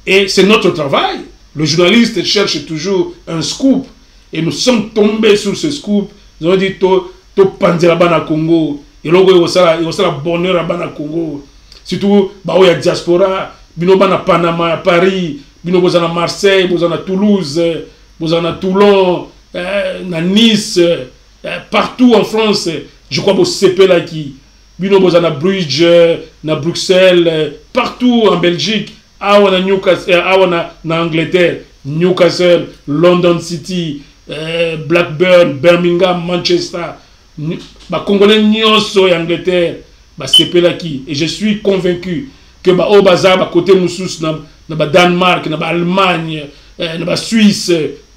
et c'est notre travail. Le journaliste cherche toujours un scoop et nous sommes tombés sur ce scoop. Nous avons dit to pandira bana Congo et logo il y a bonheur à bana Congo surtout ba o ya diaspora bino bana Panama Paris bino bozana Marseille bozana Toulouse bozana Toulon na Nice partout en France je crois que CP là qui bino bozana Bruges na Bruxelles partout en Belgique awana Newcastle awana na Angleterre Newcastle London City Blackburn Birmingham Manchester ba congolais nyonso en Angleterre ba CP là qui et je suis convaincu que ba au bazar ba côté musus na ba Danemark na ba Allemagne na ba Suisse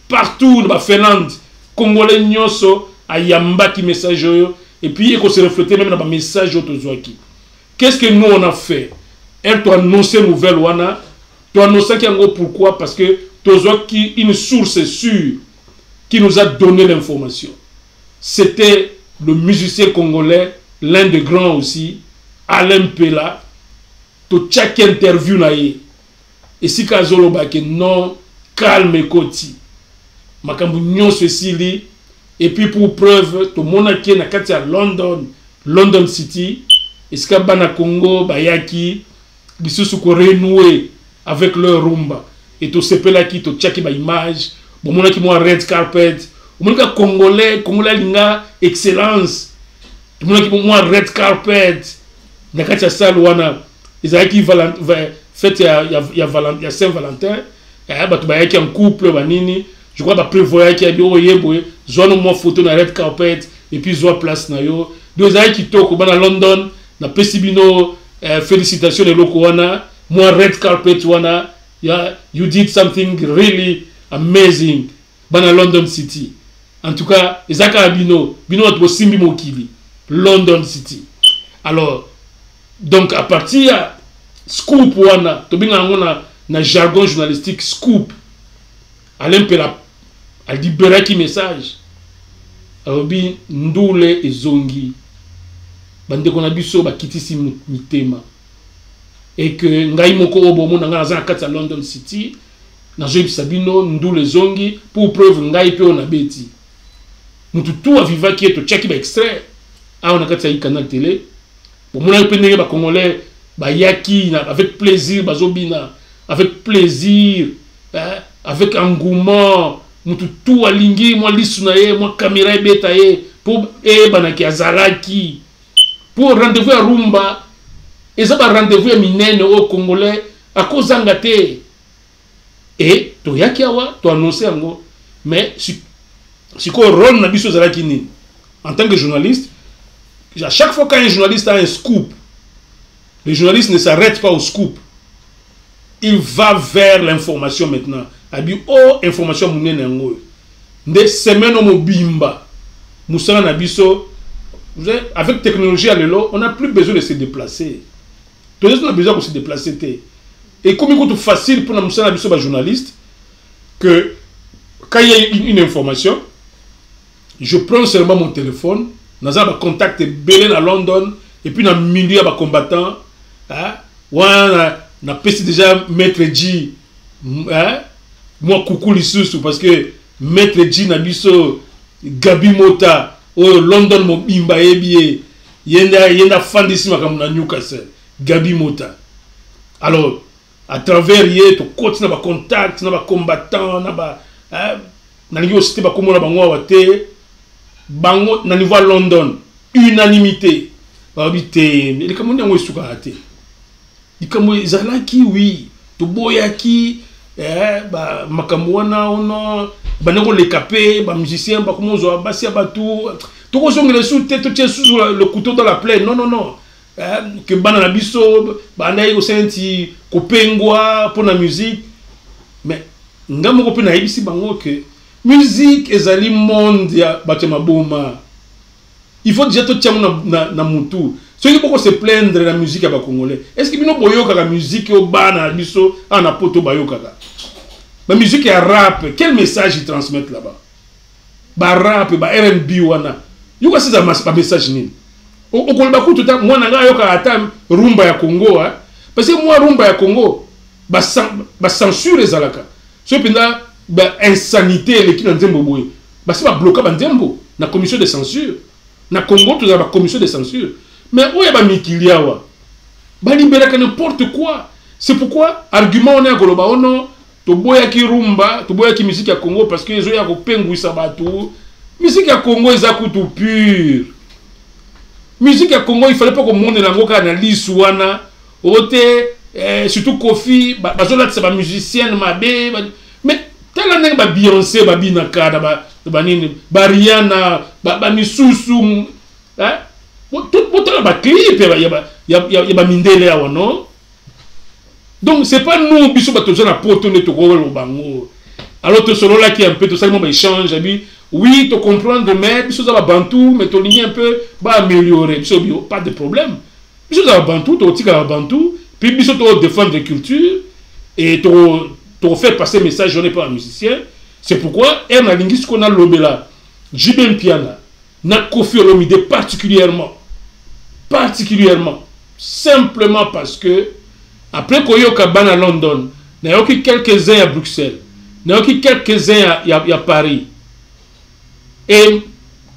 partout na ba Finlande congolais nyonso ayamba qui message et puis il faut se refléter même dans le message autozoaki. Qu'est-ce que nous on a fait? Elle doit annoncer nouvelle wana, doit annoncer qu'il y a pourquoi parce que tozoaki une source sûre qui nous a donné l'information. C'était le musicien congolais, l'un des grands aussi, Alain Pela, to chaque interview naïe. Et si Kazolo Bake non calme koti, makambu nyon ceci et puis pour preuve to monaki na kati ya London City, eska bana Congo bayaki bisusu ko renouer avec leur rumba et to sepela ki to chaki ba image bon monaki mo red carpet monaka congolais linga excellence monaki mo red carpet na kati ya salle wana ezaki fête ya Saint-Valentin bato bayaki en couple banini je crois ba prévoyait qu'il y a bio yeboye zone mo photo na red carpet et puis zo place na yo deux ay ki toko bana London na pesibino félicitations les locaux wana moi red carpet wana you did something really amazing bana London City en tout cas ezaka bino to simbi mokili London City. Alors donc à partir ya scoop wana to binga ngona na jargon journalistique scoop Alain Pela a libéré qui message Robi ndule ezongi bande kona biso ba kitisi mitema et que ngai moko obomo na ngana za kati ya London City na joib sabino ndule zongi pour preuve ngai pe on abeti mutu tout aviva qui est chaki ba extrait a on a kati ya Canal Télé bon mona pe ndenge ba congolais ba yaki avec plaisir bazobina avec plaisir avec engouement mutu tout alingi moi lisunaye moi caméra betaye pour banaki azalaki pour rendez-vous à rumba et ça va rendez-vous à minene au congolais à cause d'angate et to yaki awa to annoncer ngo mais si ko rôle na biso zalaki ni en tant que journaliste à chaque fois qu'un journaliste a un scoop le journaliste ne s'arrête pas au scoop il va vers l'information maintenant abi oh information munene ngo nde semaine o mobimba musana na biso avec technologie à l'élo on n'a plus besoin de se déplacer tout le monde a besoin de se déplacer et comme il est facile pour musana na biso ba journaliste que quand il y a une information je prends seulement mon téléphone naza ba contact belé à London et puis na milieu ba combattant wana na pesi déjà maître G moi coucou lisusu parce que maître G na biso Gabi Mota au London mo bimba ebie yenda fandisi makamu na Newcastle Gabi Mota. Alors à travers yé to continue ba contact na ba combattant na ba na niveau cité ba komona bango wate bango na niveau London unanimité babité les kamoni ngo suka te likambo ezalaki oui toboyaki ba makambo wana ono baneko le capé ba musicien ba comment zo basi abatu toko zongela sous tête sous le couteau dans la plaie non que bana na biso banda yo senti kopengwa pour la musique mais ngamo ko pe na ibisi bango que musique ezali monde ya batema boma il faut déjà tout na mutu ceux qui peuvent se plaindre de la musique à Congolais. Est-ce que nous boyoka la musique au bana biso en apoto bayoka la musique est rap, quel message ils transmettent là-bas? Ba rap, ba R&B wana. Yoka c'est un message ni. Au Kolbaku tout moi nanga yoka ata rumba ya Congo parce que moi rumba ya Congo ba censure les alaka. Ce penda ba insanité les qui dans Nzembo boy. Ba c'est ba bloquer ba Nzembo na commission de censure. Na Congo tout ça ba commission de censure. Mais où est Mikiliawa? Ba libérer n'importe quoi. C'est pourquoi argument on est à Goloba ono to boya ki rumba, to boya ki musique ya Congo parce que zo ya ko penguisa batu. Musique ya Congo eza kutu pur. Musique ya Congo il fallait pas que monde na ngoka na liswana. Ote surtout Kofi, bazo la c'est ba musicienne mabe, mais tellement neng ba Beyoncé ba Binaka ba nini, ba Rihanna, ba Misusu, hein? Tout la clip y a mindele awa non. Donc c'est pas nous biso batozo na poto ne to ko bango. Alors to solo là qui un peu tout ça mon échange oui to comprendre mais biso za bantu mais to ligne un peu ba améliorer biso bio pas de problème. Biso za bantu to tika bantu puis biso to défendre la culture et to faire passer message je n'ai pas un musicien. C'est pourquoi un linguiste qu'on a lobela JB Mpiana na Koffi Olomide particulièrement simplement parce que après Koyoka ban à London, il y a eu quelques-uns à Bruxelles, il y a eu quelques-uns à Paris et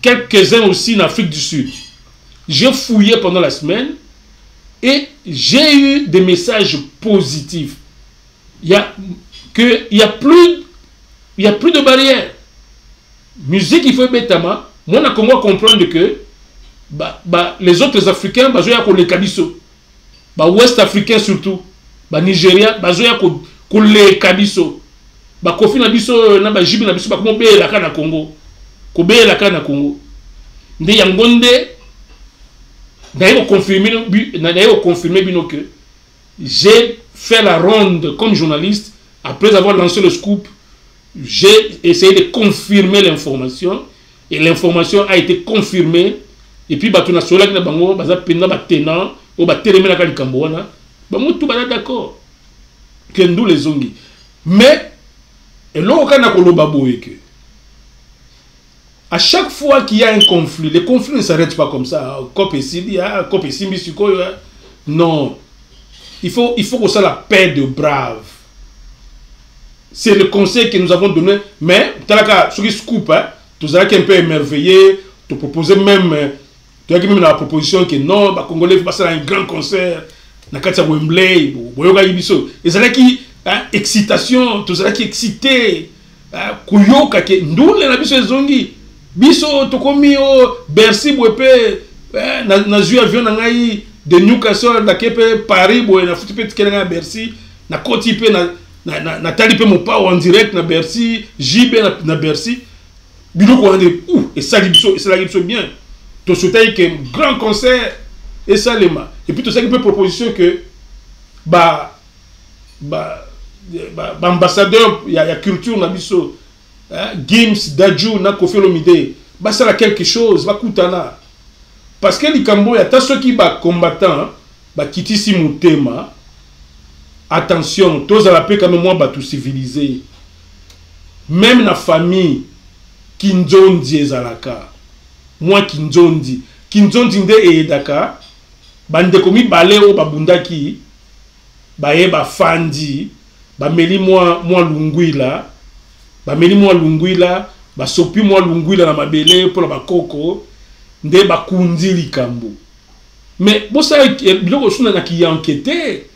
quelques-uns aussi en Afrique du Sud. J'ai fouillé pendant la semaine et j'ai eu des messages positifs. Il y a plus de barrières. Musique il faut bêtement. Moi on a comment comprendre que les autres Africains bazoya ko le kabiso. Ba Ouest africain surtout, ba Nigeria bazoya ko le kabiso. Ba Kofi na biso na ba Jibi na biso ba komo be la kana Congo. Ko be la kana Congo. Nde yangonde d'ailleurs confirmer bino que j'ai fait la ronde comme journaliste après avoir lancé le scoop. J'ai essayé de confirmer l'information et l'information a été confirmée et puis batuna sola na bango baza penda batena o bateleme na kalikambo wana ba mutu bana d'accord que nous les ongi mais et là kana ko loba boye que à chaque fois qu'il y a un conflit, les conflits ne s'arrêtent pas comme ça. Non. Il faut que ça la paix de braves. C'est le conseil que nous avons donné. Mais, ce qui scoop, tu as un peu émerveillé, tu proposais même, tu as même la proposition que non, les Congolais vont passer à un grand concert, dans le Wembley, et c'est là qui, excitation, tu as qui excité, Kuyoka, nous, les Nabis Zongi. Biso tokomi o Bercy boepe na zui avion na ngai de Newcastle da kepe Paris boe na futi pe tikela na Bercy na koti pe na tali pe mon pa en direct na Bercy JB na Bercy biloko ande et ça biso bien to souhaiter que grand concert et ça lema et puis tout ça qui peut proposition que ambassadeur il y a culture na biso Gims, Dadju, na Koffi Olomide, ça a quelque chose, va koutana. Parce que les Cambo, il y a ceux qui sont combattants, qui tissent mon thème. Attention, tous à la paix, quand même, moi, tout civilisé. Même la famille, Kinzondi et Zalaka. Moi, Kinzondi et Edaka, bande komi baleo, babundaki, ba fandi, ba meli moi lunguila. Ba meli moi lunguila ba sopi moi lunguila na mabele pour la koko nde ba kundi likambo mais bo ça biloko suna na ki enquêter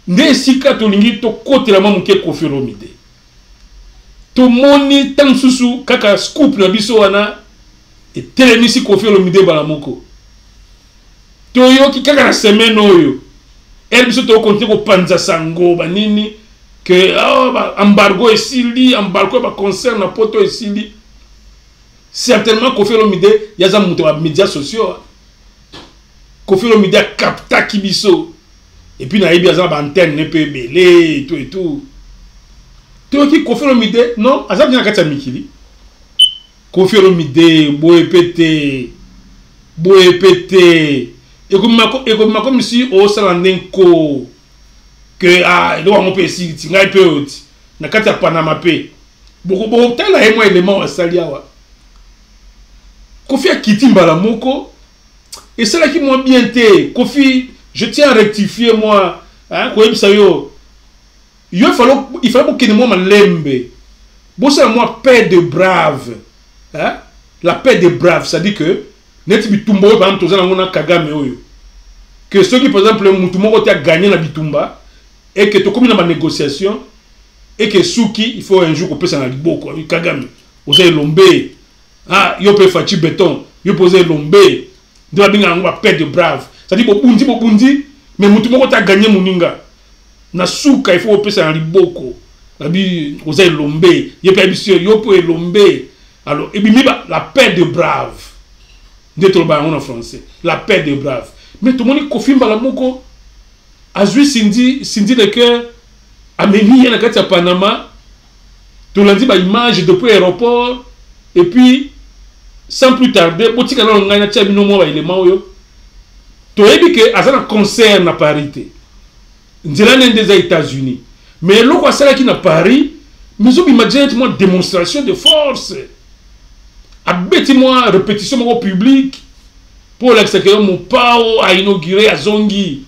nde sika to lingi to côté la mamuke Koffi Olomide to moni tan susu kaka scoop na biso wana et telemisi Koffi Olomide bala moko toyoki kaka na semaine oyo elle biso to compter ko panza sango banini que embargo esili embargo ba concert na poto esili certainement Koffi Olomide yaza muto wa médias sociaux Koffi Olomide capta kibiso et puis na yebi yaza ba antenne ne pe belé et tout toyoki Koffi Olomide non aza bien kati ya mikili Koffi Olomide boye pété et comme si au salandenko que il doit mon PC tinga peu na kati ya Panama pe boko tala et moi élément wa saliawa Koffi a quitté mbala moko et c'est là qui m'a bien été Koffi je tiens à rectifier moi hein ko yebisa yo il fallait que moi malembe bon c'est moi paix de brave hein la paix des braves ça dit que net bitumba par exemple tozana ngona Kagame oyo que ceux qui par exemple mutumo ko a gagné la bitumba et que to comme na négociation et que Suki il faut un jour qu'on peut s'en liboko Kagame oser lombe ah yo pe fachi béton yo poser lombe de la binga ngwa paix de brave ça dit bobundi mais mutumo ko a gagné muninga na suka il faut peut s'en liboko abi oser lombe yo pe bisio yo pe lombe alors et bien la paix de brave en français la paix des braves mais tout le monde Koffi Mbalamoko a joué Cindy le cœur a mené na kati ya Panama tout lundi ba image depuis l'aéroport et puis sans plus tarder botika na ngana tia bino mo ba élément yo to yebi que azana concert na Paris te nzela nende des États-Unis mais loko asala ki na Paris mais on imagine moi démonstration de force abeti-moi répétition au public pour l'exécuter mon pao a inauguré à Zongi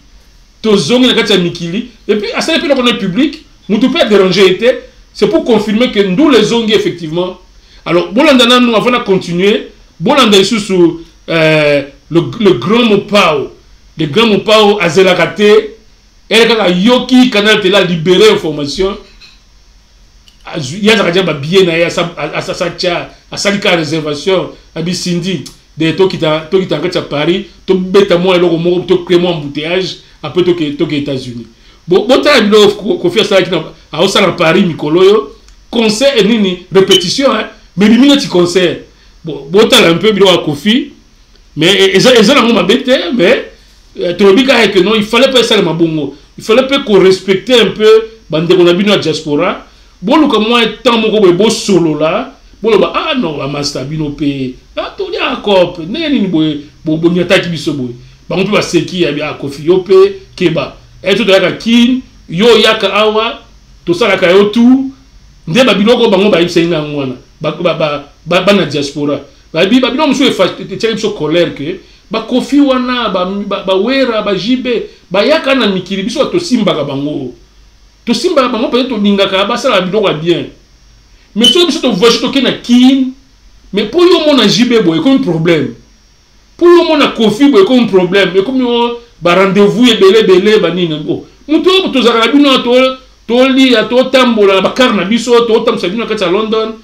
to Zongi na kati ya mikili et puis à ça depuis le public nous tout pas déranger était c'est pour confirmer que nous les Zongi effectivement alors bolandana nous avant de continuer bolanda sous le grand Mopao azelakate elle ka yoki canal te la libérer information il y a des bien à salika réservation abi Cindy de to qui ta à Paris to beta moi le mo to créer moi embouteillage après to que États-Unis bon ta bilo ko faire ça qui à au salon Paris mikoloyo concert et nini répétition hein mais les minutes concert bon ta un peu bilo à Koffi mais ils ont ma bête mais Trobika que non il fallait pas ça le mabongo il fallait pas qu'on respecte un peu bande qu'on a bino à diaspora bon comme moi tant mon go solo là bon ba ah non ba master bino pe ah to dia akop neni ni boy bo nyata ki biso boy ba on peut ba seki ya bi Koffi yo pe keba et to da kin yo yaka awa to sala ka yo tu nde ba biloko bango ba ibsenga ngwana ba na diaspora ba bino mso e fa te biso colère que ba Koffi wana ba wera ba jibe ba yaka na mikili biso to simba ka bango to simba bango peut to ningaka ba sala biloko bien mais si tu vois que tu kin mais pour yo mon jibe boy comme problème pour yo mon Koffi boy comme problème mais comme yo ba rendez-vous et belé ba nini bo muto to zaka bino to li to tambola ba karna biso to tam sa bino kata London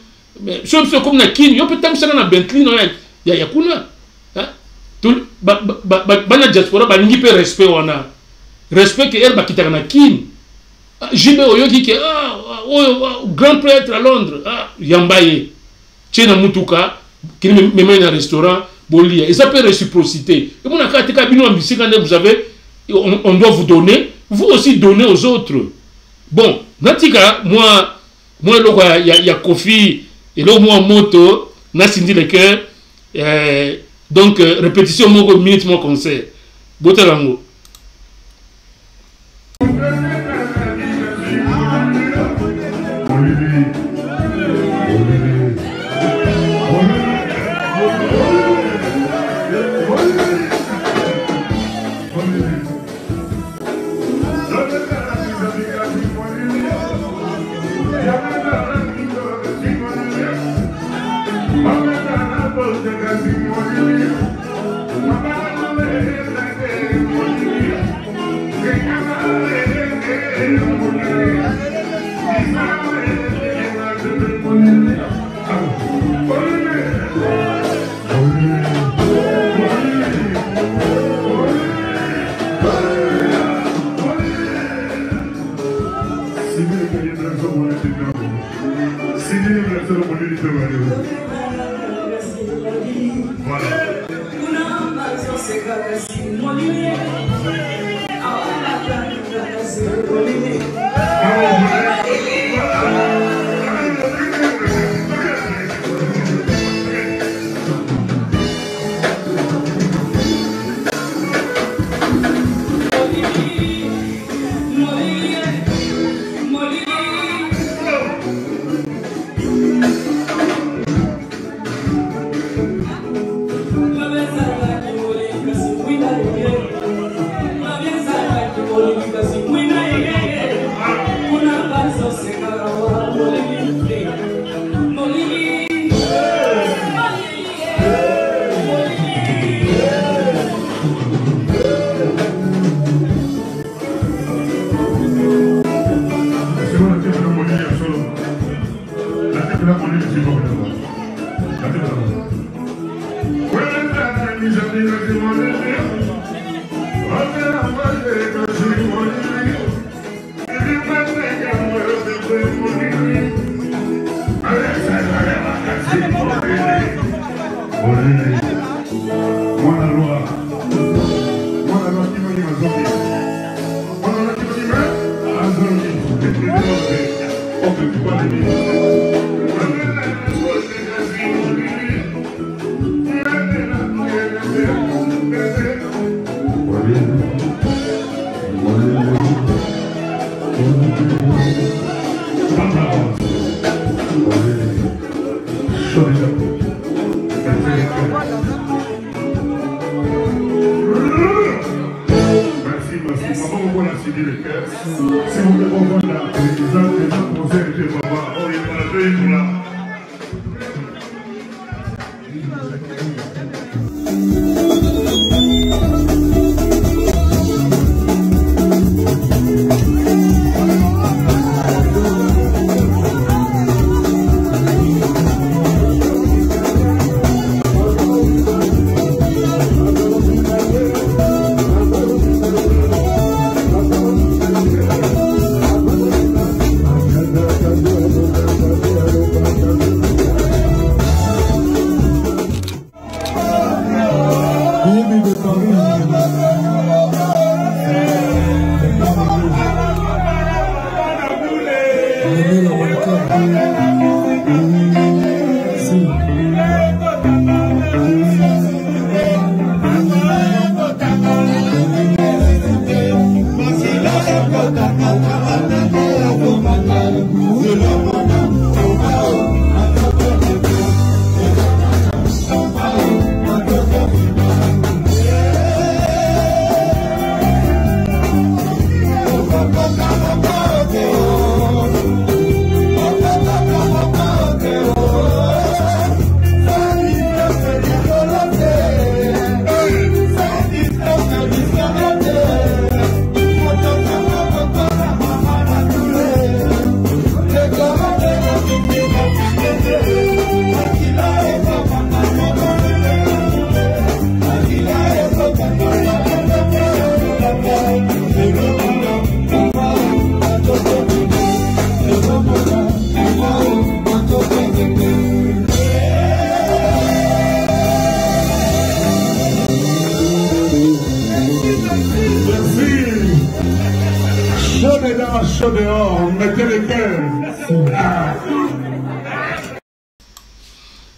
mais si tu comme na kin yo peut tam sa na Bentley no ya kuna hein to ba na diaspora ba ngi pe respect wana respect que elle ba kitaka na kin jibe oyo ki ke grand prêtre à Londres yambaye tchena mutuka qui me mène à restaurant bolia et ça peut réciprocité et mon akate ka bino ambisi quand vous avez on doit vous donner vous aussi donner aux autres bon natika moi le ya Koffi et le moi moto na Cindy le cœur donc répétition mon minute mon concert botelango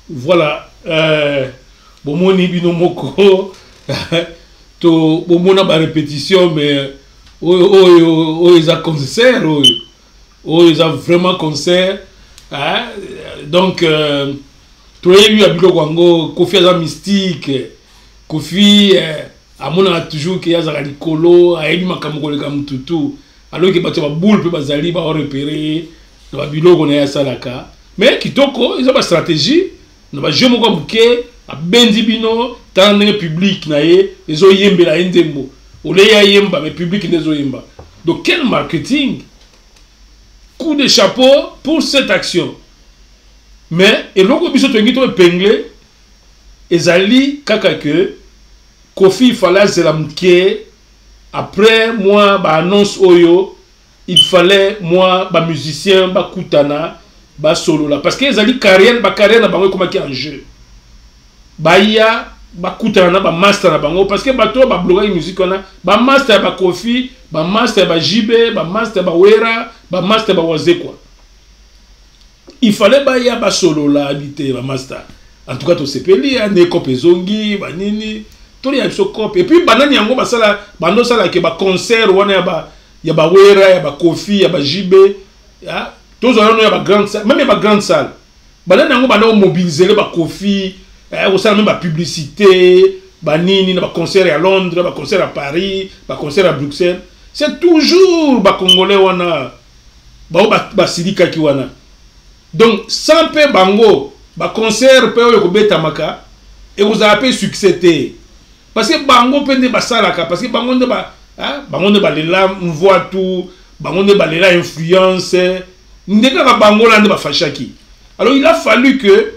Voilà, bon mon ibinomoko, to bon mon a ba répétition mais ils a concert, ils a vraiment concert, donc tu as eu à Bilo Wango, Kofi a mystique, Kofi a mon a toujours qu'il y a Zalikolo, a eu ma camogole comme tutu, alors que bah tu vas boule peut bazali va repérer, tu vas Bilo qu'on est à Salaka, mais kitoko ils ont pas stratégie. Nous avons joué mon bouquet à Bendibino, dans le public, ils ont yembe la endemo. Ou les yemba, mais public n'est pas yemba. Donc, quel marketing? Coup de chapeau pour cette action. Mais, et l'on a vu que épinglé, Ezali, Kakake, Kofi Fala Zelamke, après moi, annonce Oyo, il fallait moi ba musicien ba kutana ba solo là parce que les ali carrière ba carrière na bango comme qui en jeu ba ya ba kutana ba master na bango parce que ba to ba bloquer musique on a ba master ba Kofi ba master ba JB ba master ba Wera ba master ba Waze quoi il fallait ba ya ba solo là habiter ba master en tout cas to sepeli ne kopezongi ba nini to ya so cop et puis banani yango ba sala bando sala ke ba concert wana ya ba Wera ya ba Kofi ya ba JB ya tous on a ba grande salle même ba grande salle banani yango bando mobiliser ba Kofi au sein même ba publicité ba nini na ba concert à Londres ba concert à Paris ba concert à Bruxelles c'est toujours ba congolais wana ba silika ki wana donc sans pe bango ba concert pe yo ko beta maka et vous avez succédé parce que bango pende ba salaka parce que bango ne ba bango ne ba lela on voit tout bango ne ba lela influence ndeka ba bango la ne ba fashaki alors il a fallu que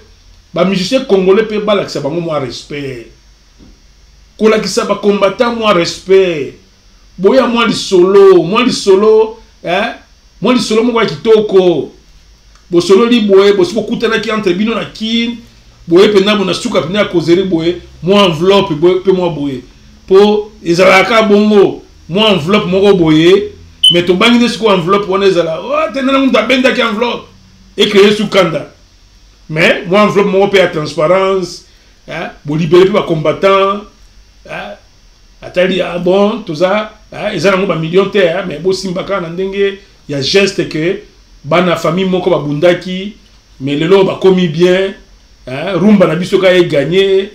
ba musicien congolais pe ba la bango moi respect ko la kisa ba combattant moi respect boya moi li solo moi li solo mo kwa kitoko bo solo li boye bo sipo kutana ki entre bino na kin boye pe na bona suka pe na kozeri boye moi enveloppe boye pe moi boye po ezalaka bongo moi enveloppe moko boye mais to bangi ne siko enveloppe wana ezala oh tenana mu tabenda ki enveloppe et créer sous kanda mais moi enveloppe moko pe ya transparence bo libérer pe ba combattant atali bon tout ça ezala ngo ba million terre mais bo simbaka na ndenge ya geste que bana famille moko ba bundaki mais lelo ba komi bien rumba na biso ka e gagné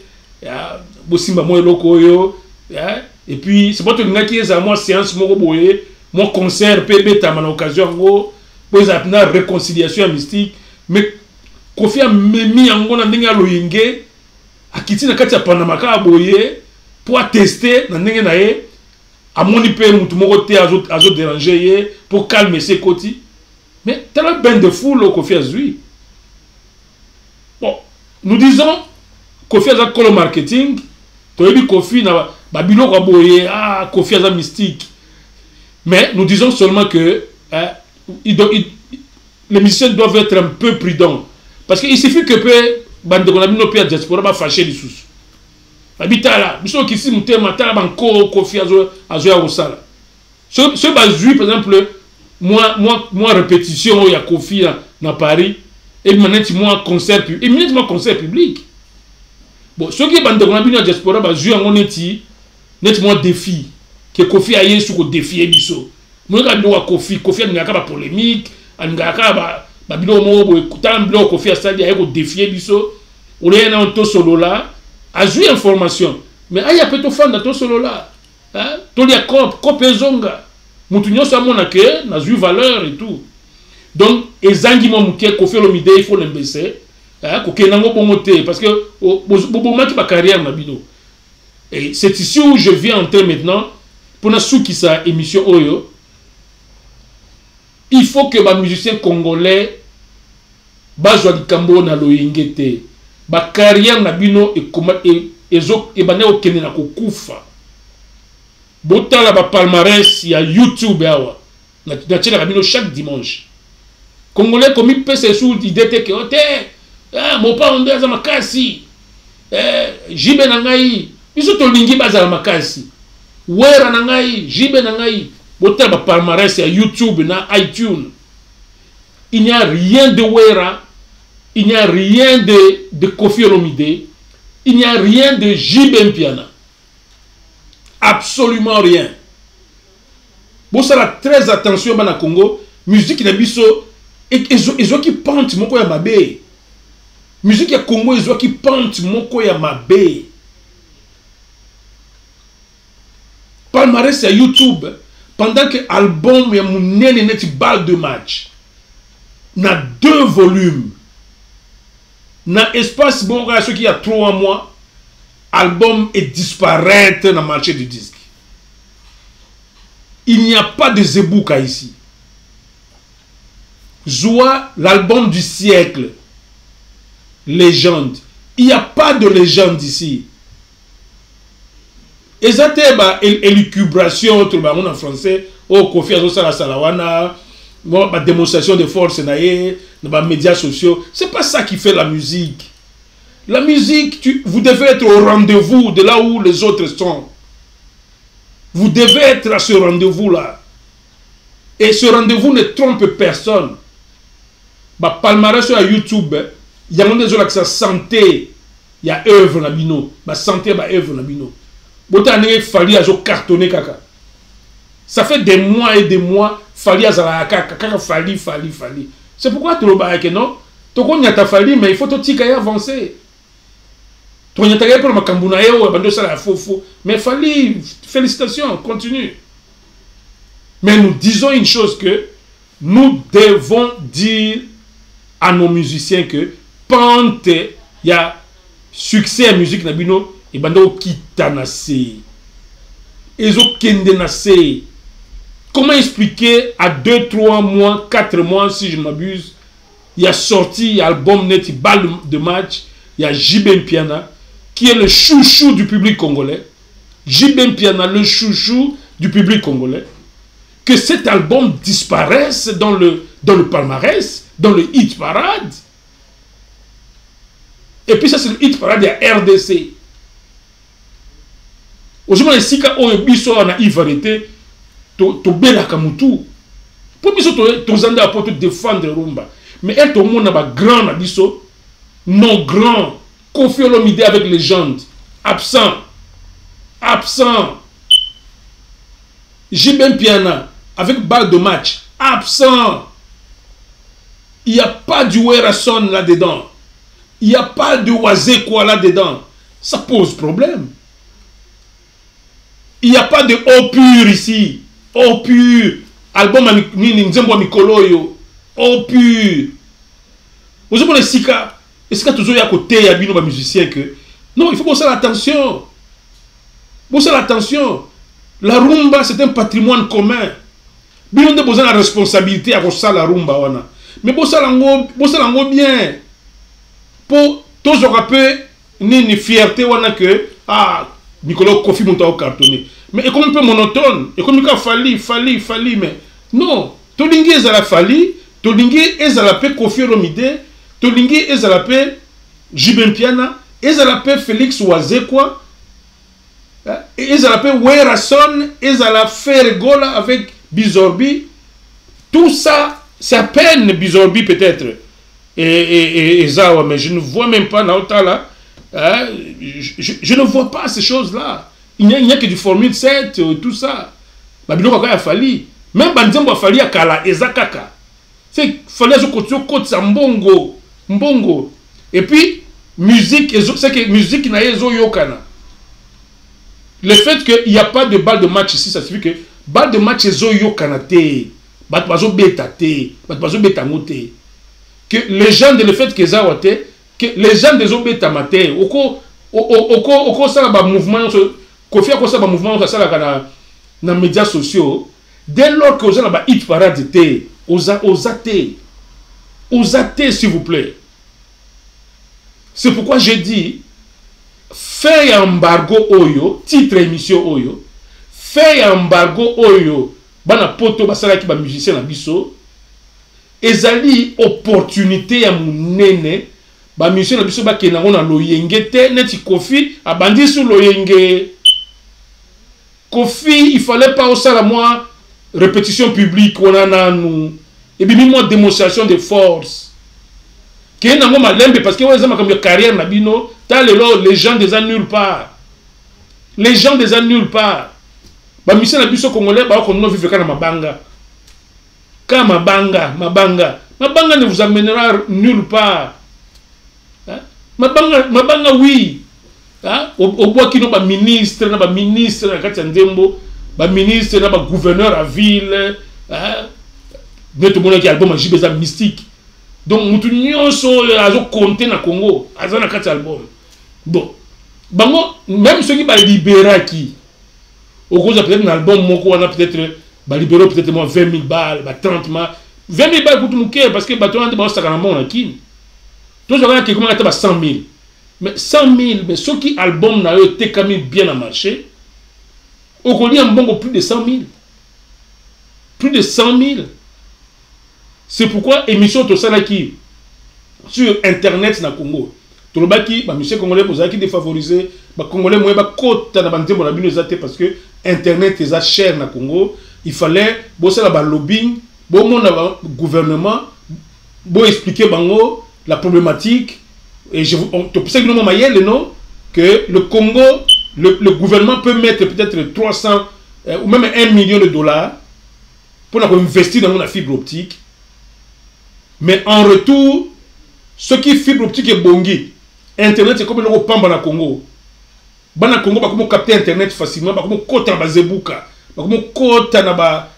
bo simba mo eloko yo et puis c'est pas tout ngaki eza moi séance moko boye mon concert pb ta na occasion ngo bo za na réconciliation mystique mais Kofi a memi yango na ndenge loyenge akiti na kati ya Panama ka boye pour tester na ndenge na ye amoni pe mutu moko te azo déranger ye pour calmer ses côtés mais tellement ben de foule Kofi azui bon nous disons Kofi a colo marketing to yebi Kofi na babilo kwa boye Kofi a mystique mais nous disons seulement que les musiciens doivent être un peu prudents parce qu'il suffit que peu bande de konabino pe diaspora ba fâcher les sous habitala biso ki si mutema tala banko Kofi azo ya osala ce bazui par exemple moi répétition ya Kofi na Paris et maintenant moi concert public immédiatement concert public bon ce qui bande de konabino diaspora bazui en neti moi défi que Kofi a yesu ko défier biso moi ka ndo Kofi ngaka ba polémique ngaka ba bilo mo bo kutamblo Kofi asali a ko défier biso on est dans to solo là a joué information mais aya peut to fanda to solo là to lia kopezonga mutu nyoso amona ke na joué valeur et tout donc ezangi mo muke Kofi Olomide il faut l'embesser ko kenango bongote parce que bobo maki ba carrière na bino et c'est ici où je viens entrer maintenant pour na souki sa émission oyo il faut que ba musicien congolais bazwa likambo na loyengete ba carrière na bino et bane okende na kokufa botala ba palmarès ya YouTube awa na tchela bino chaque dimanche congolais comme il peut se sous idée que ote mon pa onde za makasi jibe na ngai biso to lingi bazala makasi Wera na ngai jibe na ngai botala ba palmarès ya YouTube na iTunes il n'y a rien de Wera. Il n'y a rien de Kofi Olomide. Il n'y a rien de JB Mpiana. Absolument rien. Bon, ça a très attention dans le Congo. Musique na biso ezo ki pante moko ya mabe. Musique ya Congo ezo ki pante moko ya mabe. Palmarès ya YouTube pendant que album ya munene neti balle de match. Na 2 volumes. Na espace bon ce qui a 3 mois album est disparaître dans le marché du disque. Il n'y a pas de Zebouka ici. Zoua, l'album du siècle, légende. Il n'y a pas de légende ici. Ezate ba élucubration tout le monde en français au Kofi Azosala Salawana, ba démonstration de force naé, ba médias sociaux, c'est pas ça qui fait la musique. La musique, vous devez être au rendez-vous de là où les autres sont. Vous devez être à ce rendez-vous-là. Et ce rendez-vous ne trompe personne. Bah, palmarès sur YouTube, il y a des gens qui sont santé, il y a œuvre nabino, bah santé, bah œuvre nabino. Botane fali a cartonné kaka. Ça fait des mois et des mois, fali a zala kaka fali. C'est pourquoi tu le bats que non, tu connais ta fali, mais il faut te tirer avancer. Tu connais ta gueule pour ma kambuna eo, bando ça la faux. Mais fali, félicitations, continue. Mais nous disons une chose que nous devons dire à nos musiciens que pente, il y a succès à musique nabino et bando kitanase. Ezo kendenase. Comment expliquer à 2, 3 mois, 4 mois si je ne m'abuse, il y a sorti album net, balle de match, il y a JB Piana qui est le chouchou du public congolais. JB Piana, le chouchou du public congolais. Que cet album disparaisse dans le palmarès, dans le hit parade. Et puis ça c'est le hit parade à RDC. Aujourd'hui, les sika oyebiso na ivarité to bela kamutu. Pour biso to zanda pour te défendre rumba. Mais elle to monde na grand na biso non grand. Kofi Olomide avec légende absent. JB Piana avec balle de match absent. Il n'y a pas du Werason là-dedans. Il n'y a pas de Wazekwa là-dedans. Ça pose problème. Il n'y a pas de eau pure ici. Eau pure. Album Nzembo Mikoloyo. Eau pure. Vous avez les sika. Est-ce que toujours il y a côté il y a bino ba musicien que non, il faut bosser l'attention. Bosser l'attention. La rumba c'est un patrimoine commun. Bino de poser la responsabilité à ça la rumba wana. Mais bosser lango bien. Pour tous rapper ni fierté wana que ah Nicolas Kofi monta au cartonné. Mais et comme un peu monotone, et comme il a fallu mais non, tolingi ezala fali, tolingi ezala pe Kofi Olomide, tolingi ezala pe JB Piana, ezala pe Félix Wazekwa, ezala pe Werason, ezala Fergola avec Bizorbi. Tout ça, c'est à peine Bizorbi peut-être. Et Zawa, mais je ne vois même pas Naota là. Je ne vois pas ces choses-là. Il n'y a que du Formule 7, tout ça. Babylon a fallu. Même Banzembo a fallu à Kala, Ezakaka. C'est fallait que Mbongo. Et puis, musique, c'est que musique n'a pas yokana. Le fait qu'il n'y a pas de balle de match ici, ça signifie que balle de match est yokana te. Batbazo beta te. Batbazo beta mote. Que les gens de le fait que Zawate, que les gens des autres beta maté, oko ça ba mouvement, Kofi a ça ba mouvement ça là dans les médias sociaux. Dès lors que vous avez ba hit parade te, osate, s'il vous plaît. C'est pourquoi j'ai dit, fait embargo oyo, titre émission oyo, fait embargo oyo, bana poto basala ki ba musicien na biso, ezali opportunité ya munene, ba musicien na biso ba kena na loyenge te, neti Kofi abandi sur loyenge. Kofi, il fallait pas aussi la moi répétition publique on a nous et puis moi démonstration de force. Qui n'a pas malembe parce que ouais ça m'a comme carrière na bino, les gens des nulle part. Les gens des nulle part. Ba musicien na biso congolais ba ko no vivre kana mabanga. Kama mabanga ne vous amènera nulle part. Hein? Mabanga oui. Au bois qui n'ont pas ministre, n'a pas ministre, pas ministre, n'a pas gouverneur à ville, tout le monde qui a album à mystique. Donc nous avons compté dans le Congo, à un album. Bon, même ceux qui sont libérés qui, au cours de peut-être un album, on a peut-être libéré peut-être 20 000 balles, 30 000 balles. 20 000 balles pour tout le monde parce que on a des balles à mon qui. Tous les gens qui ont 100 000. Mais 100 000, mais ceux qui album n'a été quand même bien à marcher, Au Congo, mbongo plus de 100 000. Plus de 100 000. C'est pourquoi émission Tosalaki sur Internet na Congo. Tolobaki, monsieur Congolais, vous avez défavorisé. Congolais, moi, côté na bande mon abino zate parce que Internet est cher na Congo. Il fallait bosser la lobbying, bon mon gouvernement, bon expliquer bango la problématique. Et je vous sais que nous non que le Congo, le gouvernement peut mettre peut-être 300 ou même 1 million de dollars pour investir dans la fibre optique. Mais en retour, ce qui fibre optique est bongi, Internet c'est comme le pamba na Congo. Bana Congo ba comme capter Internet facilement, ba comme kota ba zebuka, ba comme kota na ba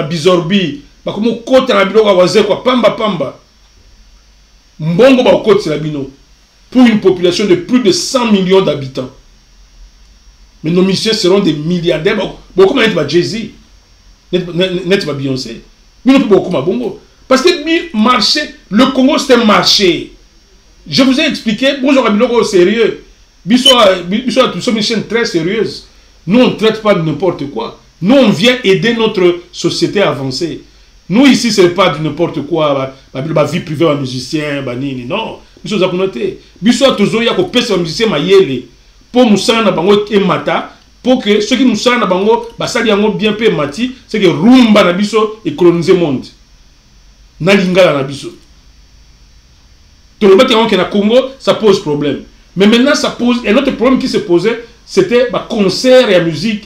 bizorbi, ba comme kota na biloko waze kwa pamba. Mbongo ba kota la bino pour une population de plus de 100 millions d'habitants. Mais nos musiciens seront des milliardaires. Beaucoup net ba Jay-Z, net ba Beyoncé. Bino beaucoup ma bongo. Parce que le marché, le Congo c'est un marché. Je vous ai expliqué, bonjour au sérieux. Nous sommes une chaîne très sérieuse. Nous on ne traite pas de n'importe quoi. Nous on vient aider notre société à avancer. Nous ici ce n'est pas de n'importe quoi. La vie privée d'un musicien, non. Nous sommes à connoter. Nous sommes toujours là pour pèse un musicien maïele. Pour nous faire et mata. Pour que ceux qui nous savent ça bien payé mati, c'est que rumba na biso et coloniser le monde. Na lingala na biso. Tout le monde qui est au Congo, ça pose problème. Mais maintenant, ça pose un autre problème qui se posait, c'était le concert et la musique,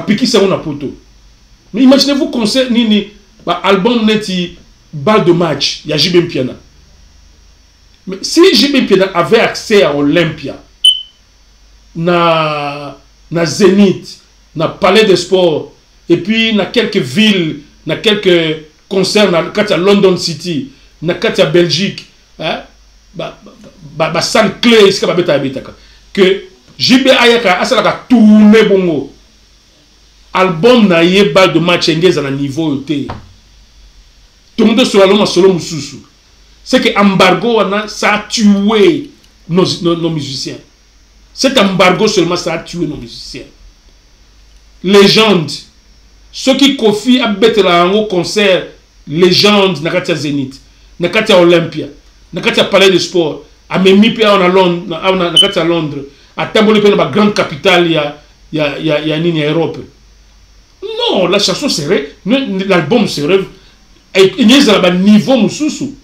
piquer ça on a poto. Mais imaginez-vous concert ni album neti balle de match, il y a JB Mpiana. Mais si JB Mpiana avait accès à Olympia, na Zénith, na Palais des Sports, et puis na quelques villes, na quelques concerts à London City, na à Belgique, hein, salle clé que JB Ayaka a ça tourné bongo album na yeba de match engez à niveau té tout le monde sur la solo mususu c'est que embargo ça a tué nos musiciens. Cet embargo seulement ça a tué nos musiciens. Légende ceux qui Kofi a bête la en concert légende na katia Zénith na katia Olympia na katia Palais de Sport a memi pe on a Londres na katia Londres a tamboli pe na grande capitale ya nini ya Europe. Non, la chanson serait l'album serait il y a un niveau mususu.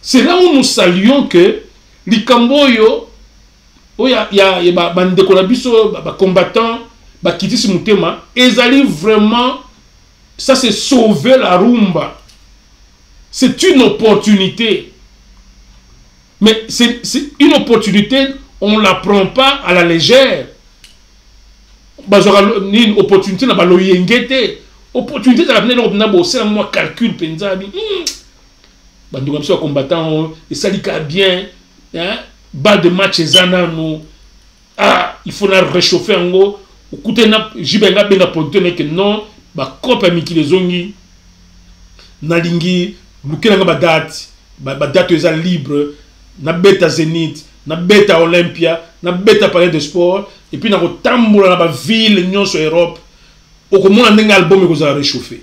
C'est là où nous saluons que les Camboyo il y a bandeko na biso ba combattants ba kitisi mutema ils allaient vraiment ça c'est sauver la rumba. C'est une opportunité. Mais c'est une opportunité, on ne la prend pas à la légère. Une opportunité, on a opportunité de la c'est moi calcul penzabi. Bandou comme combattant et ça dit bien, hein, balle de match zanano. Ah, il faut la réchauffer en gros. Écoutez na jibenga benga producteur que non, ba copa miki les ongi na lingi lukela ba date, ba date eza libre. Na beta Zénith, na beta Olympia, na beta Palais de Sport, et puis na tamboula na ba ville nyon sur Europe. Au comment on a un album que vous avez réchauffé.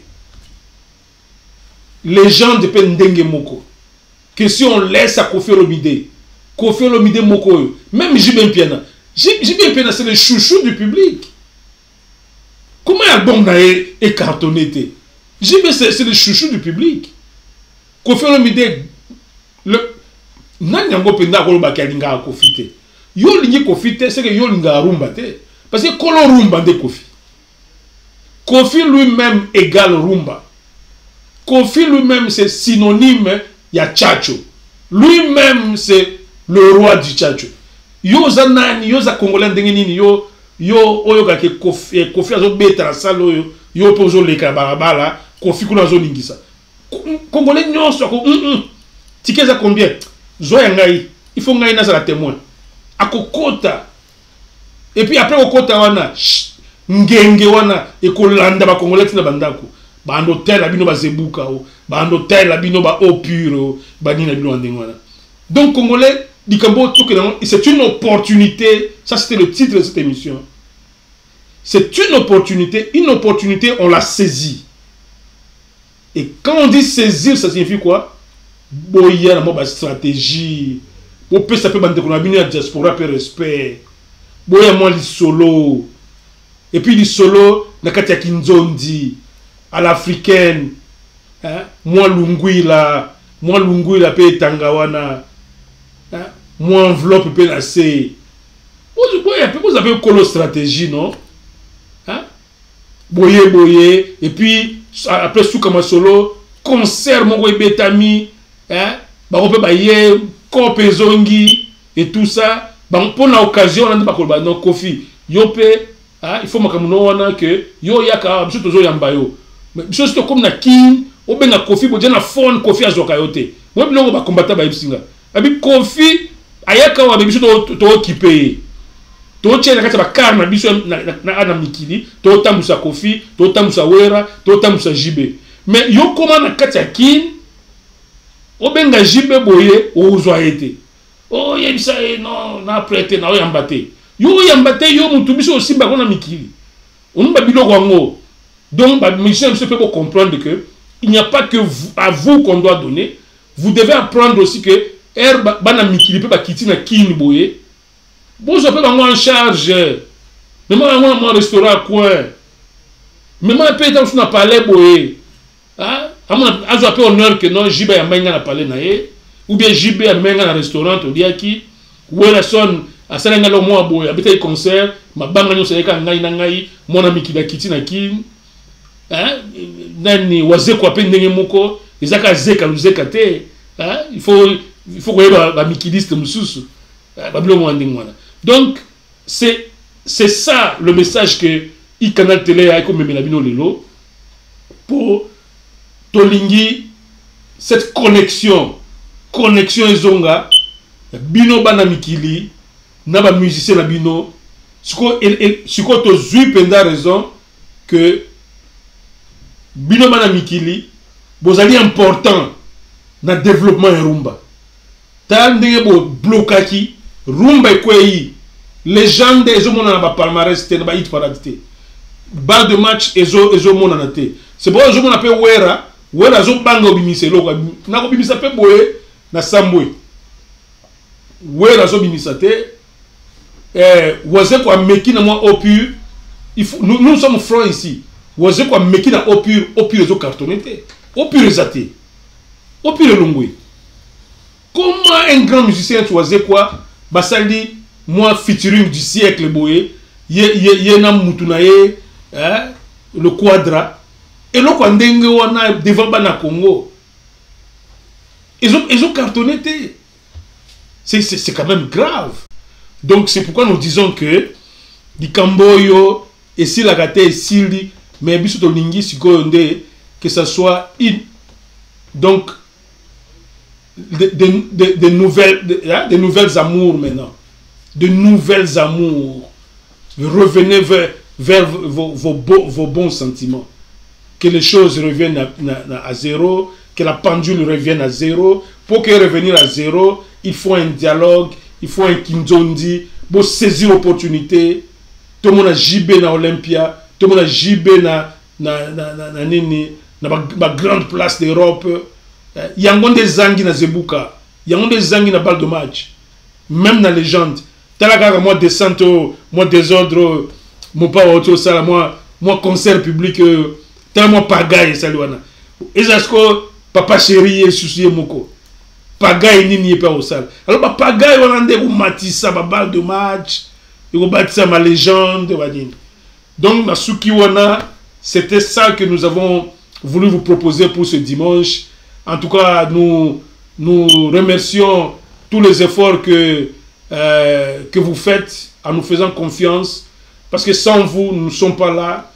Les gens de Pendenge Moko. Que si on laisse à Kofi Olomide Moko, même JB Mpiana. JB Mpiana c'est le chouchou du public. Comment l'album est cartonné? JB c'est le chouchou du public. Kofi Olomide le nani yango penda ko ba kalinga Kofi. Yo lingi Kofi c'est que yo linga rumba te. Parce que kolo rumba de Kofi. Kofi lui-même égale rumba. Kofi lui-même c'est synonyme ya Tchatcho. Lui-même c'est le roi du Tchatcho. Yo za nani, yo za Congolais ndenge nini yo oyo ka ke Kofi azo beta salo yo pozo le kabala Kofi kuna zo lingisa. Congolais nyonso ko ticket za combien? Zoya ngai, il faut ngai na za la témoin. Akokota. Et puis après okota wana ngenge wana ekolanda ba Congolais na bandako. Ba hotel la bino ba zebuka o, ba hotel la bino ba eau pure, ba ni na bino ndenge wana. Donc Congolais dikambo c'est une opportunité, ça c'était le titre de cette émission. C'est une opportunité, on l'a saisit. Et quand on dit saisir, ça signifie quoi? Il y a une stratégie. On peut s'appeler la diaspora per respect. Il y a moins solo. Et puis les solo, na katia kinzondi, à l'africaine, moi lunguila pe tangawana, moi enveloppe pe la C. Vous avez une colo stratégie, non? Boye, et puis après sous comme solo, concert mon betami, on peut bailler kopezongi et tout ça. Pour l'occasion, on a pas non Kofi. Yope, il faut que yo yaka biso tozo yamba yo. Biso c'est comme na king, o benga Kofi bo na phone Kofi azoka yote. Moi bilongo ba combattre ba yipsinga. Abi Kofi ayaka wa biso to occupé. To tchela kati ba karma biso na ana mikili, to tambusa Kofi, to tambusa Wera, to tambusa Jibe. Mais yo comment na kati ya king o benga Jibe boye o zo été. Oh yebisa non na prêter na yambate. Yo yambate yo mutu biso aussi ba kona mikili. On ba biloko wango. Donc ba mission peut comprendre que il n'y a pas que à vous qu'on doit donner. Vous devez apprendre aussi que bana mikili peut ba kiti na kin boye. Bon je peux ba en charge. Mais moi mon restaurant quoi. Mais moi peut être sur na palais boye. Hein? A zo appelle honneur que non Jiba ya menga na palais na ye. Ou bien JB a menga na restaurant to diaki ou la son a salenga lo mo boy abita concert ma banga nyo seleka ngai na ngai mona mikida kiti na kin nani waze ko pe ndenge moko ezaka zeka luzeka te il faut ko ba mikidiste mususu ba bilo mo ndenge mona. Donc c'est ça le message que i canal télé a comme memela bino lelo pour tolingi cette connexion ezonga bino bana mikili na ba musicien na bino siko to zui penda raison que bino bana mikili bozali important na développement ya rumba ta ndenge bo blokaki rumba ekwei légende ezomona na ba palmarès te na ba hit parade te bal de match ezomona na te c'est bon ezomona pe wera zo banga obimisa eloko na ko bimisa pe boye na sambwe wera zo bimisa te waze kwa meki na moi au pur il faut nous sommes francs ici waze kwa meki na au pur zo cartonné te au pur ezate au pur longwe. Comment un grand musicien tu waze quoi basali moi featuring du siècle boye ye na mutuna ye le quadra et le quoi ndenge wana devant bana Congo. Ils ont cartonné. C'est quand même grave. Donc c'est pourquoi nous disons que di Camboyo et si la gâté et si mais biso lingi sikonde que ça soit donc de nouvelles amours maintenant, de nouvelles amours. Revenez vers vos bons sentiments, que les choses reviennent à zéro. Que la pendule revienne à zéro. Pour qu'elle revienne à zéro, il faut un dialogue, il faut un kinzondi, pour saisir l'opportunité. Tout le monde a JB na Olympia, tout le monde a JB na grande place d'Europe. Il y a des zangi na Zebuka, il y a des zangi na balle de match, même na légende. Talaka moi descente, moi désordre, mon pas auto ça, moi concert public, tellement pagaille saluana. Ezasko papa chéri et soucié moko pagaille nini pas au sale alors ba pagaille on ande ko matissa ba balle de match et ko bâtissa ma légende wadini. Donc na suki wana c'était ça que nous avons voulu vous proposer pour ce dimanche. En tout cas nous remercions tous les efforts que vous faites en nous faisant confiance parce que sans vous nous ne sommes pas là.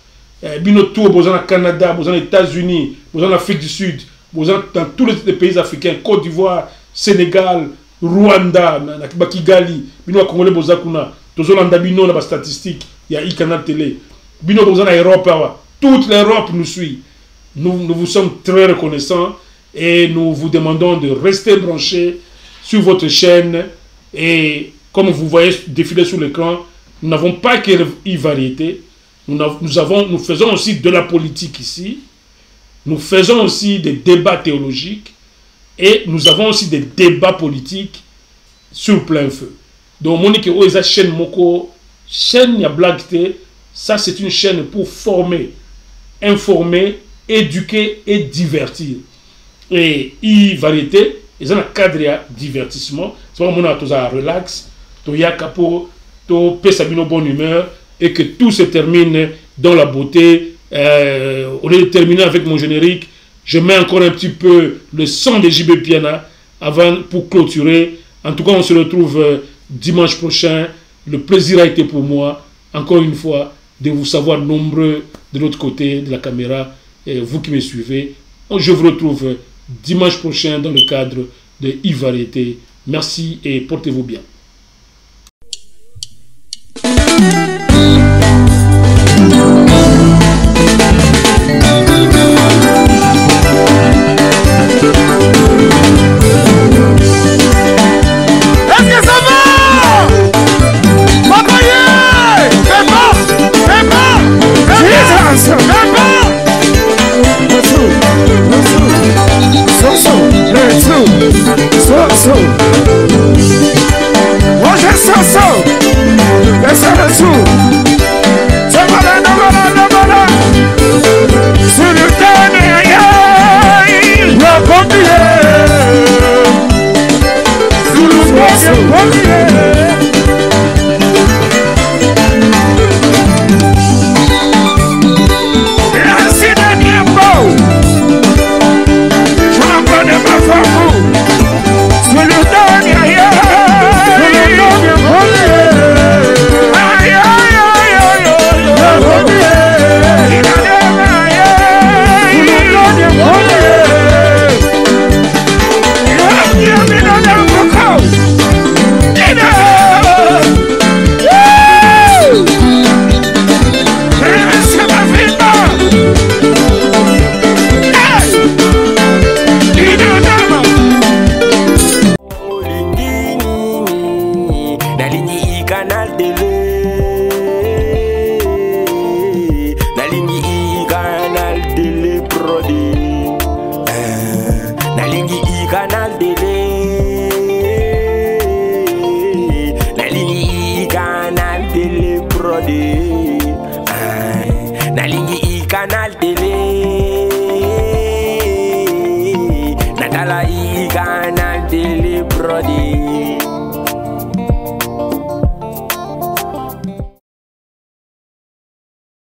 Bino tour besoin au Canada, besoin aux États-Unis, besoin en Afrique du Sud, besoin dans tous les pays africains, Côte d'Ivoire, Sénégal, Rwanda, Kigali, bino Congolais besoin kuna, tozolanda bino na ba statistique, il y a canal télé. Bino besoin en Europe, toute l'Europe nous suit. Nous vous sommes très reconnaissants et nous vous demandons de rester branchés sur votre chaîne et comme vous voyez défiler sur l'écran, nous n'avons pas que une variété. nous faisons aussi de la politique ici. Nous faisons aussi des débats théologiques. Et nous avons aussi des débats politiques sur plein feu. Donc, Monique Oeza chaîne Moko, chaîne Yablagte, ça c'est une chaîne pour former, informer, éduquer et divertir. Et variété, ils ont un cadre de divertissement. C'est pour ça qu'on a relax, to yakapo, to pesabino bonne humeur et que tout se termine dans la beauté. On est terminé avec mon générique. Je mets encore un petit peu le son de JB Piana avant pour clôturer. En tout cas, on se retrouve dimanche prochain. Le plaisir a été pour moi, encore une fois, de vous savoir nombreux de l'autre côté de la caméra. Et vous qui me suivez, je vous retrouve dimanche prochain dans le cadre de e-variété. Merci et portez-vous bien. Zulu,